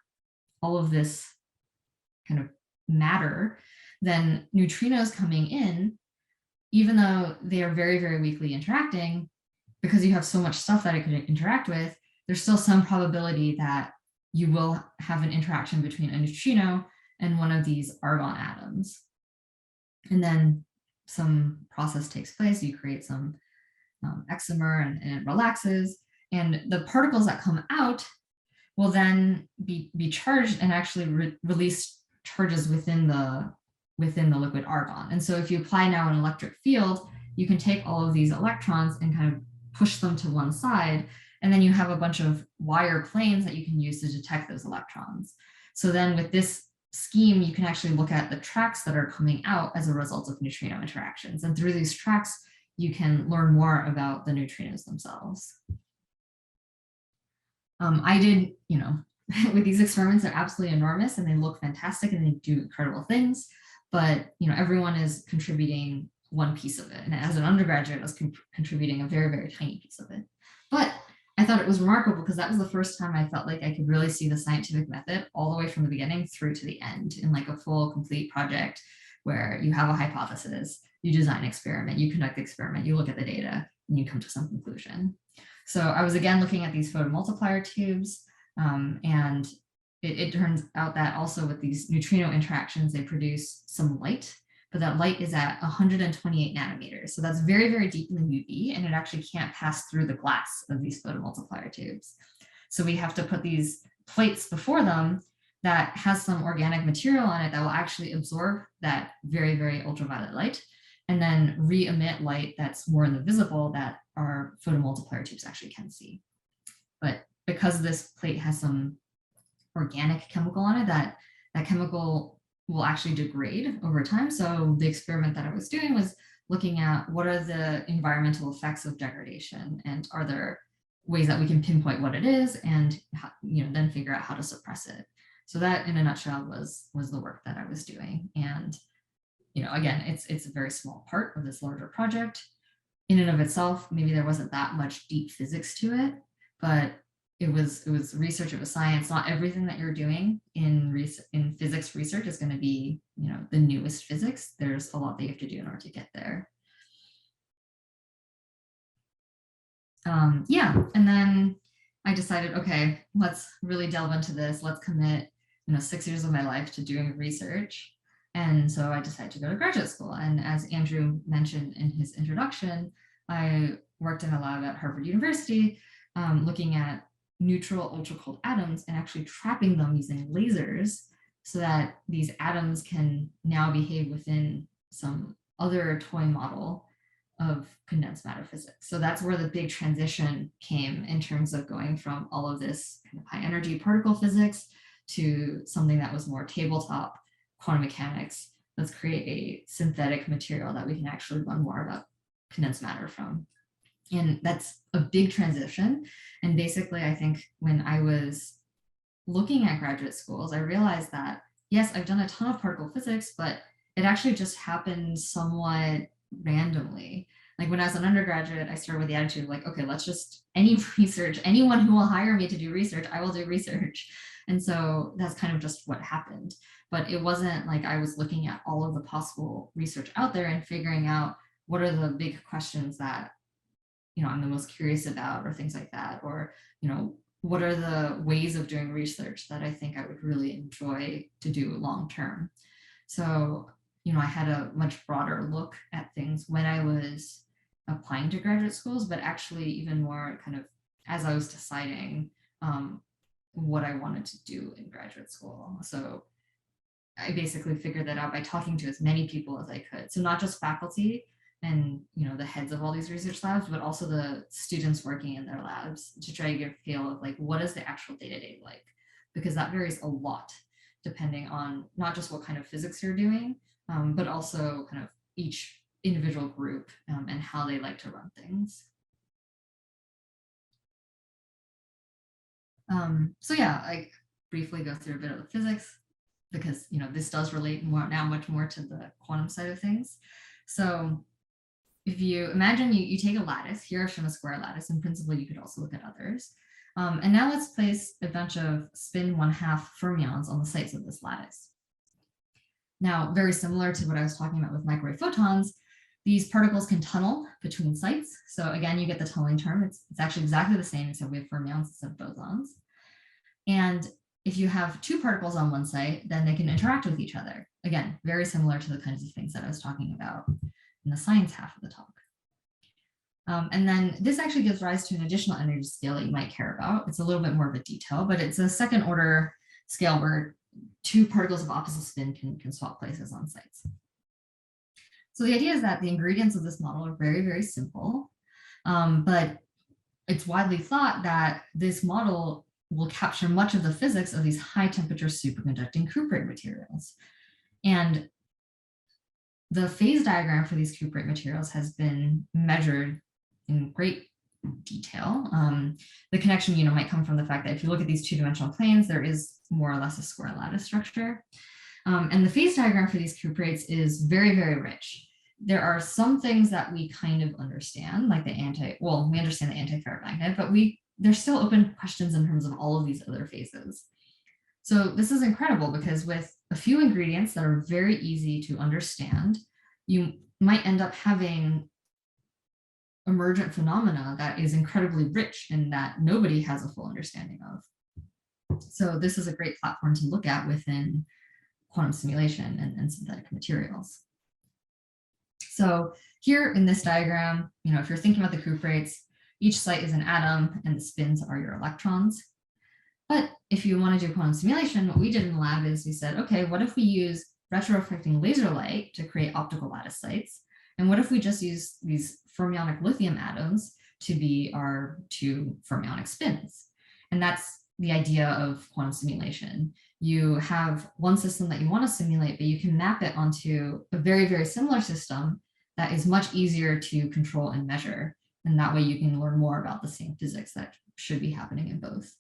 all of this kind of matter, then neutrinos coming in, even though they are very, very weakly interacting, because you have so much stuff that it could interact with, there's still some probability that you will have an interaction between a neutrino and one of these argon atoms. And then some process takes place, you create some excimer and it relaxes, and the particles that come out will then be charged and actually release charges within the liquid argon. And so if you apply now an electric field, you can take all of these electrons and kind of push them to one side, and then you have a bunch of wire planes that you can use to detect those electrons. So then with this scheme, you can actually look at the tracks that are coming out as a result of neutrino interactions. And through these tracks, you can learn more about the neutrinos themselves. I did, with these experiments, they're absolutely enormous and they look fantastic and they do incredible things, but everyone is contributing one piece of it. And as an undergraduate, I was contributing a very, very tiny piece of it. But I thought it was remarkable because that was the first time I felt like I could really see the scientific method all the way from the beginning through to the end in like a full, complete project where you have a hypothesis, you design an experiment, you conduct the experiment, you look at the data, and you come to some conclusion. So I was again looking at these photomultiplier tubes, and it turns out that also with these neutrino interactions, they produce some light, but that light is at 128 nanometers. So that's very, very deep in the UV, and it actually can't pass through the glass of these photomultiplier tubes. So we have to put these plates before them that has some organic material on it that will actually absorb that very, very ultraviolet light and then re-emit light that's more in the visible that our photomultiplier tubes actually can see. But because this plate has some organic chemical on it, that chemical will actually degrade over time. So the experiment that I was doing was looking at what are the environmental effects of degradation, and are there ways that we can pinpoint what it is, and then figure out how to suppress it. So that, in a nutshell, was the work that I was doing. And again, it's a very small part of this larger project. In and of itself, maybe there wasn't that much deep physics to it, but it was research, it was science. Not everything that you're doing in physics research is going to be, the newest physics. There's a lot that you have to do in order to get there. And then I decided, okay, let's really delve into this. Let's commit, 6 years of my life to doing research. And so I decided to go to graduate school. And as Andrew mentioned in his introduction, I worked in a lab at Harvard University, looking at neutral ultra-cold atoms and actually trapping them using lasers so that these atoms can now behave within some other toy model of condensed matter physics. So that's where the big transition came in terms of going from all of this kind of high energy particle physics to something that was more tabletop quantum mechanics. Let's create a synthetic material that we can actually learn more about condensed matter from. And that's a big transition. And basically, I think when I was looking at graduate schools, I realized that, yes, I've done a ton of particle physics, but it actually just happened somewhat randomly. Like when I was an undergraduate, I started with the attitude of like, okay, let's just, any research, anyone who will hire me to do research, I will do research. And so that's kind of just what happened. But it wasn't like I was looking at all of the possible research out there and figuring out what are the big questions that, I'm the most curious about, or things like that, or, what are the ways of doing research that I think I would really enjoy to do long term. So, I had a much broader look at things when I was applying to graduate schools, but actually even more kind of as I was deciding what I wanted to do in graduate school. So I basically figured that out by talking to as many people as I could. So not just faculty and the heads of all these research labs, but also the students working in their labs, to try to get a feel of like, what is the actual day-to-day like? Because that varies a lot depending on not just what kind of physics you're doing, but also kind of each individual group and how they like to run things. So yeah, I briefly go through a bit of the physics because this does relate much more to the quantum side of things. So if you imagine you take a lattice, here I've shown a square lattice, in principle you could also look at others. And now let's place a bunch of spin 1/2 fermions on the sides of this lattice. Now, very similar to what I was talking about with microwave photons, these particles can tunnel between sites. So again, you get the tunneling term. It's actually exactly the same, except we have fermions instead of bosons. And if you have two particles on one site, then they can interact with each other. Again, very similar to the kinds of things that I was talking about in the science half of the talk. And then this actually gives rise to an additional energy scale that you might care about. It's a little bit more of a detail, but it's a second order scale where two particles of opposite spin can swap places on sites. So the idea is that the ingredients of this model are very, very simple, but it's widely thought that this model will capture much of the physics of these high temperature superconducting cuprate materials. And the phase diagram for these cuprate materials has been measured in great detail. The connection, might come from the fact that if you look at these two-dimensional planes, there is more or less a square lattice structure. And the phase diagram for these cuprates is very, very rich. There are some things that we kind of understand, like we understand the antiferromagnet, but we there's still open questions in terms of all of these other phases. So this is incredible because with a few ingredients that are very easy to understand, you might end up having emergent phenomena that is incredibly rich and that nobody has a full understanding of. So this is a great platform to look at within quantum simulation and synthetic materials. So here in this diagram, if you're thinking about the cuprates, each site is an atom and the spins are your electrons. But if you want to do quantum simulation, what we did in the lab is we said, okay, what if we use retroreflecting laser light to create optical lattice sites? And what if we just use these fermionic lithium atoms to be our two fermionic spins? And that's the idea of quantum simulation. You have one system that you want to simulate, but you can map it onto a very, very similar system that is much easier to control and measure. And that way you can learn more about the same physics that should be happening in both.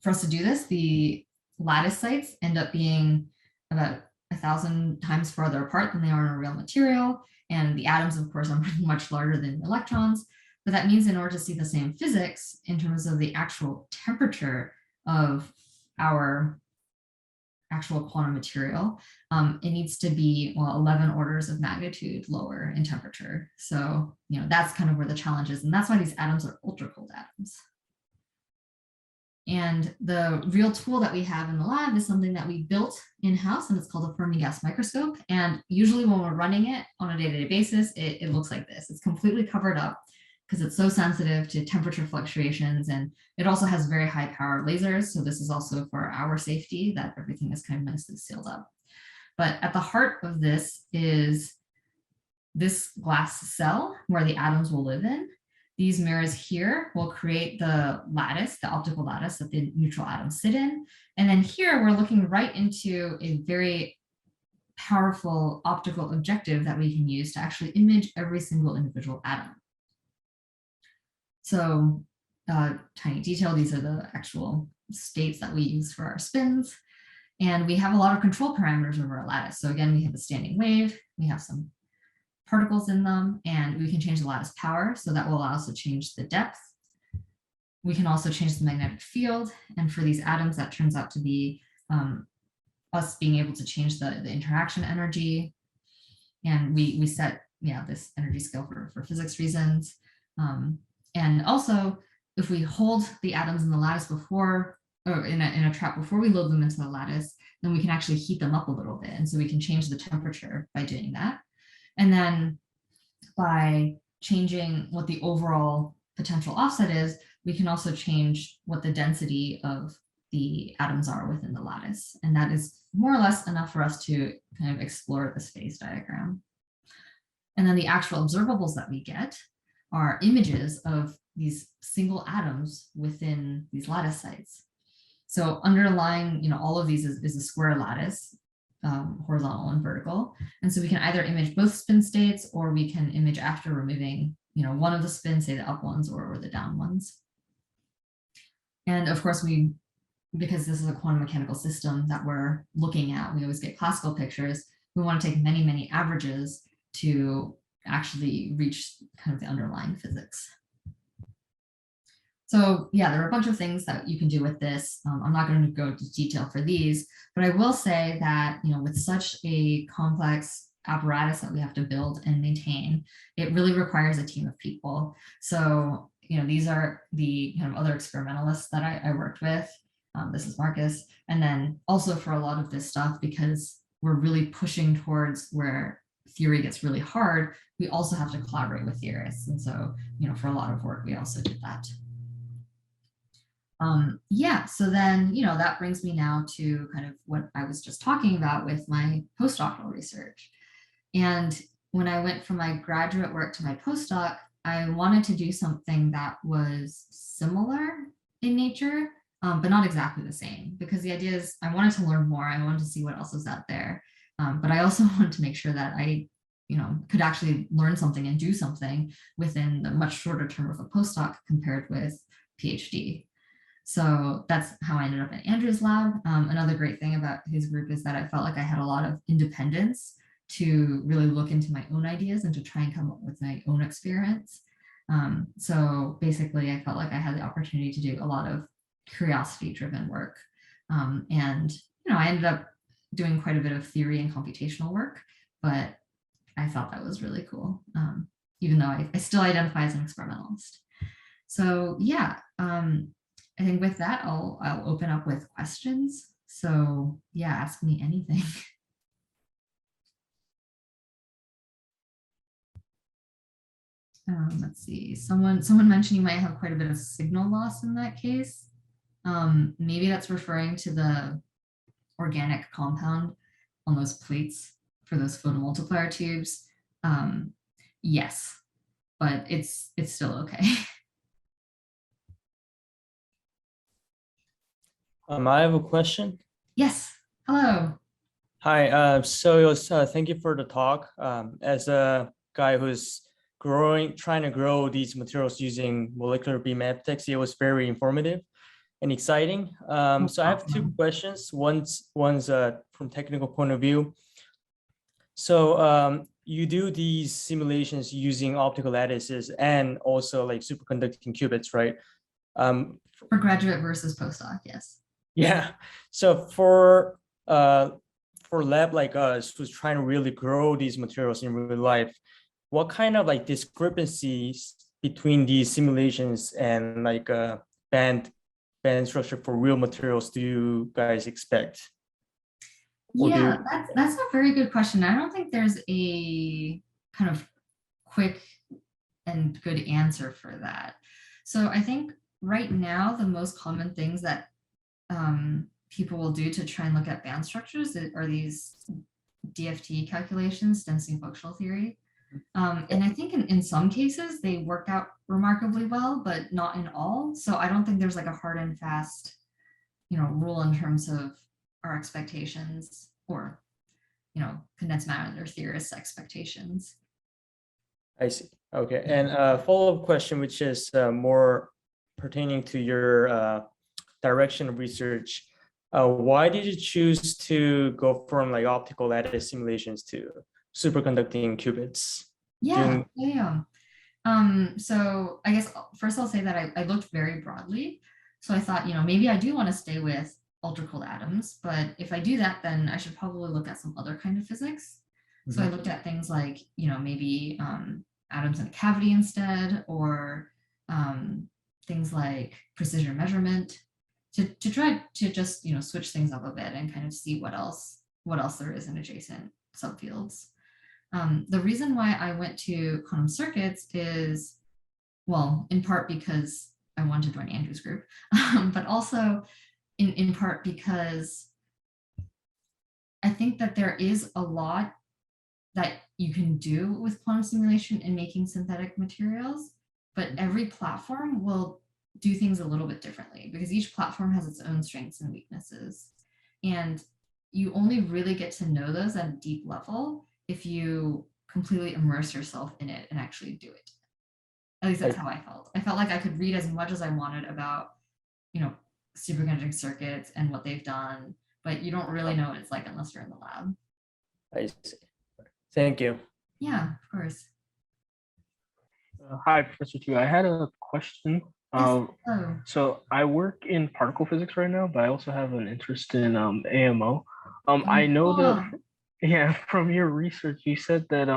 For us to do this, the lattice sites end up being about 1,000 times farther apart than they are in a real material. And the atoms, of course, are much larger than the electrons. But that means in order to see the same physics in terms of the actual temperature of our actual quantum material, it needs to be, 11 orders of magnitude lower in temperature. So, that's kind of where the challenge is. And that's why these atoms are ultra cold atoms. And the real tool that we have in the lab is something that we built in-house, and it's called a Fermi gas microscope. And usually when we're running it on a day-to-day basis, it looks like this. It's completely covered up because it's so sensitive to temperature fluctuations. And it also has very high power lasers. So this is also for our safety, that everything is kind of nicely sealed up. But at the heart of this is this glass cell where the atoms will live in. These mirrors here will create the lattice, the optical lattice that the neutral atoms sit in. And then here we're looking right into a very powerful optical objective that we can use to actually image every single individual atom. So tiny detail, these are the actual states that we use for our spins. And we have a lot of control parameters over our lattice. So again, we have a standing wave, we have some particles in them, and we can change the lattice power. So that will allow us to change the depth. We can also change the magnetic field. And for these atoms, that turns out to be us being able to change the interaction energy. And we set this energy scale for physics reasons. And also, if we hold the atoms in the lattice before, or in a trap before we load them into the lattice, then we can actually heat them up a little bit. And so we can change the temperature by doing that. And then by changing what the overall potential offset is, we can also change what the density of the atoms are within the lattice. And that is more or less enough for us to kind of explore this phase diagram. And then the actual observables that we get are images of these single atoms within these lattice sites. So underlying, all of these is a square lattice, horizontal and vertical. And so we can either image both spin states, or we can image after removing, one of the spins, say the up ones or the down ones. And of course, because this is a quantum mechanical system that we're looking at, we always get classical pictures. We want to take many, many averages to actually reach kind of the underlying physics. So there are a bunch of things that you can do with this. I'm not going to go into detail for these, but I will say that, with such a complex apparatus that we have to build and maintain, it really requires a team of people. So, these are the kind of other experimentalists that I worked with. This is Marcus. And then also for a lot of this stuff, because we're really pushing towards where theory gets really hard, we also have to collaborate with theorists. And so, for a lot of work, we also did that. So then, that brings me now to kind of what I was just talking about with my postdoctoral research. And when I went from my graduate work to my postdoc, I wanted to do something that was similar in nature, but not exactly the same, because the idea is I wanted to learn more. I wanted to see what else is out there. But I also wanted to make sure that I, could actually learn something and do something within the much shorter term of a postdoc compared with PhD. So that's how I ended up at Andrew's lab. Another great thing about his group is that I felt like I had a lot of independence to really look into my own ideas and to try and come up with my own experiments. So basically, I felt like I had the opportunity to do a lot of curiosity-driven work. And I ended up doing quite a bit of theory and computational work, but I thought that was really cool, even though I still identify as an experimentalist. So yeah, I think with that, I'll open up with questions. So yeah, ask me anything. Let's see, someone mentioned you might have quite a bit of signal loss in that case. Maybe that's referring to the organic compound on those plates for those photomultiplier tubes. Yes, but it's still okay. I have a question. Yes, hello. Hi, thank you for the talk. As a guy who's trying to grow these materials using molecular beam optics, it was very informative and exciting. So I have two questions. One's from technical point of view. So you do these simulations using optical lattices and also like superconducting qubits, right? For graduate versus postdoc, yes. Yeah. So for lab like us who's trying to really grow these materials in real life, what kind of like discrepancies between these simulations and like band structure for real materials do you guys expect? Yeah, that's a very good question. I don't think there's a kind of quick and good answer for that. So I think right now the most common things that people will do to try and look at band structures are these DFT calculations, density functional theory. And I think in some cases they work out remarkably well, but not in all. So I don't think there's like a hard and fast, rule in terms of our expectations or, condensed matter theorists' expectations. I see. Okay. And a follow-up question, which is more pertaining to your direction of research. Why did you choose to go from like optical lattice simulations to superconducting qubits? Yeah. So I guess first I'll say that I looked very broadly. So I thought, maybe I do want to stay with ultra cold atoms, but if I do that, then I should probably look at some other kind of physics. Mm-hmm. So I looked at things like, maybe atoms in a cavity instead, or things like precision measurement to try to just, switch things up a bit and kind of see what else there is in adjacent subfields. The reason why I went to quantum circuits is, well, in part because I wanted to join Andrew's group, but also in part because I think that there is a lot that you can do with quantum simulation in making synthetic materials, but every platform will do things a little bit differently because each platform has its own strengths and weaknesses. And you only really get to know those at a deep level if you completely immerse yourself in it and actually do it. At least that's how I felt. I felt like I could read as much as I wanted about, superconducting circuits and what they've done, but you don't really know what it's like unless you're in the lab. I see. Thank you. Yeah, of course. Hi, Professor Chiu. I had a question. Yes. So I work in particle physics right now, but I also have an interest in AMO. I know that, from your research, you said that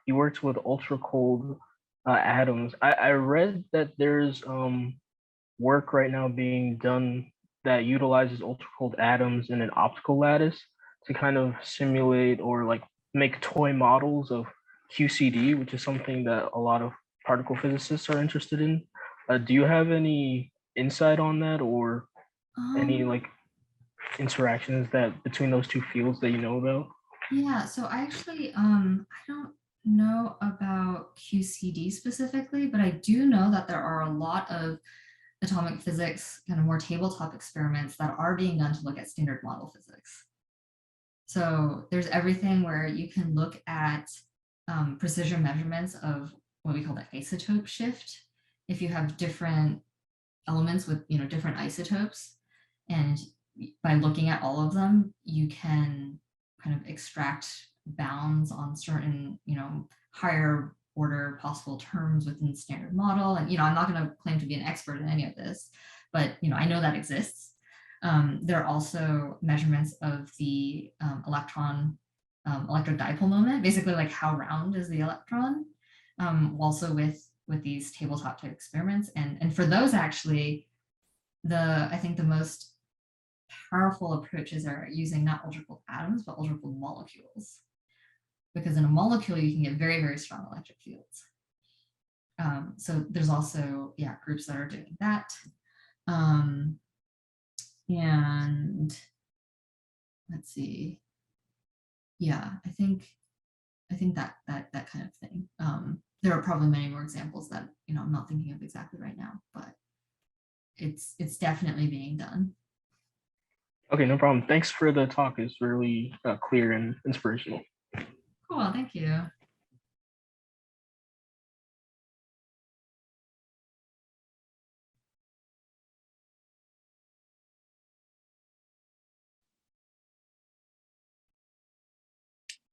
you worked with ultra cold atoms. I read that there's work right now being done that utilizes ultra cold atoms in an optical lattice to kind of simulate or like make toy models of QCD, which is something that a lot of particle physicists are interested in. Do you have any insight on that, or any like interactions that between those two fields that you know about? Yeah, so I actually I don't know about QCD specifically, but I do know that there are a lot of atomic physics kind of more tabletop experiments that are being done to look at standard model physics. So there's everything where you can look at precision measurements of what we call the isotope shift. If you have different elements with different isotopes, and by looking at all of them, you can kind of extract bounds on certain higher order possible terms within the standard model. And, I'm not going to claim to be an expert in any of this, but, I know that exists. There are also measurements of the electrodipole moment, basically like how round is the electron, also with these tabletop type experiments. And for those, actually, I think the most powerful approaches are using not ultra-cooled atoms, but ultra-cooled molecules. Because in a molecule, you can get very, very strong electric fields. So there's also, groups that are doing that. And let's see. Yeah, I think that kind of thing. There are probably many more examples that, I'm not thinking of exactly right now, but it's definitely being done. Okay, no problem. Thanks for the talk. It's really clear and inspirational. Cool, thank you.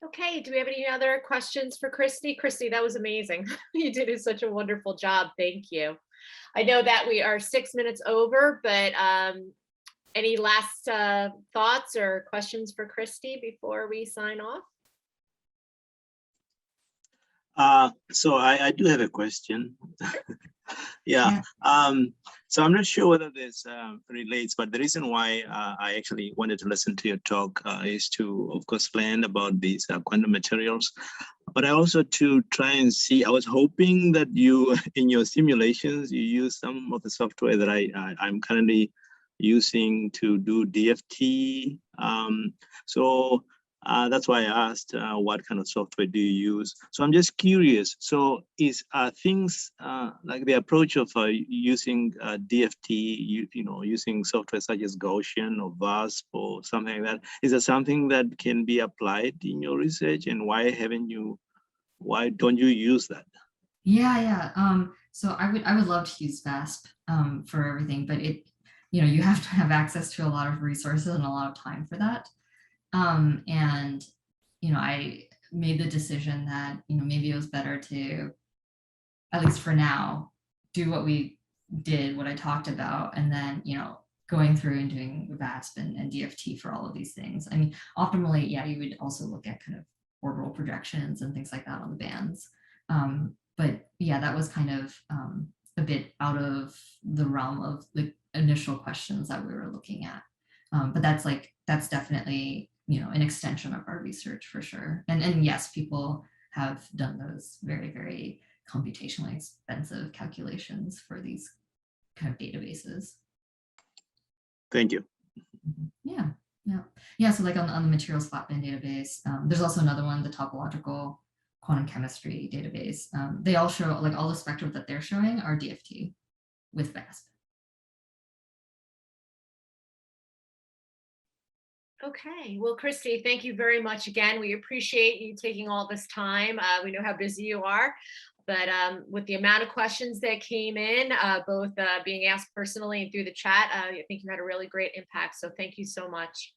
Okay, do we have any other questions for Christie? Christie, that was amazing. You did such a wonderful job. Thank you. I know that we are 6 minutes over, but any last thoughts or questions for Christie before we sign off? So I do have a question. Yeah. So I'm not sure whether this relates, but the reason why I actually wanted to listen to your talk is to, of course, learn about these quantum materials, but I also to try and see. I was hoping that you, in your simulations, you use some of the software that I'm currently using to do DFT. So that's why I asked what kind of software do you use. So I'm just curious. So is things like the approach of using DFT, using software such as Gaussian or VASP or something like that, is that something that can be applied in your research? And why don't you use that? Yeah. So I would love to use VASP for everything, but you have to have access to a lot of resources and a lot of time for that. And, I made the decision that, maybe it was better to, at least for now, do what I talked about, and then, going through and doing VASP and DFT for all of these things. I mean, optimally, you would also look at kind of orbital projections and things like that on the bands. But that was kind of a bit out of the realm of the initial questions that we were looking at. But that's definitely, an extension of our research for sure. And yes, people have done those very, very computationally expensive calculations for these kind of databases. Thank you. Yeah. So like on the materials flatband database, there's also another one, the topological quantum chemistry database. They all show, like, all the spectra that they're showing are DFT with VASP. Okay, well, Christie, thank you very much again. We appreciate you taking all this time. We know how busy you are, but with the amount of questions that came in, both being asked personally and through the chat, I think you had a really great impact. So thank you so much.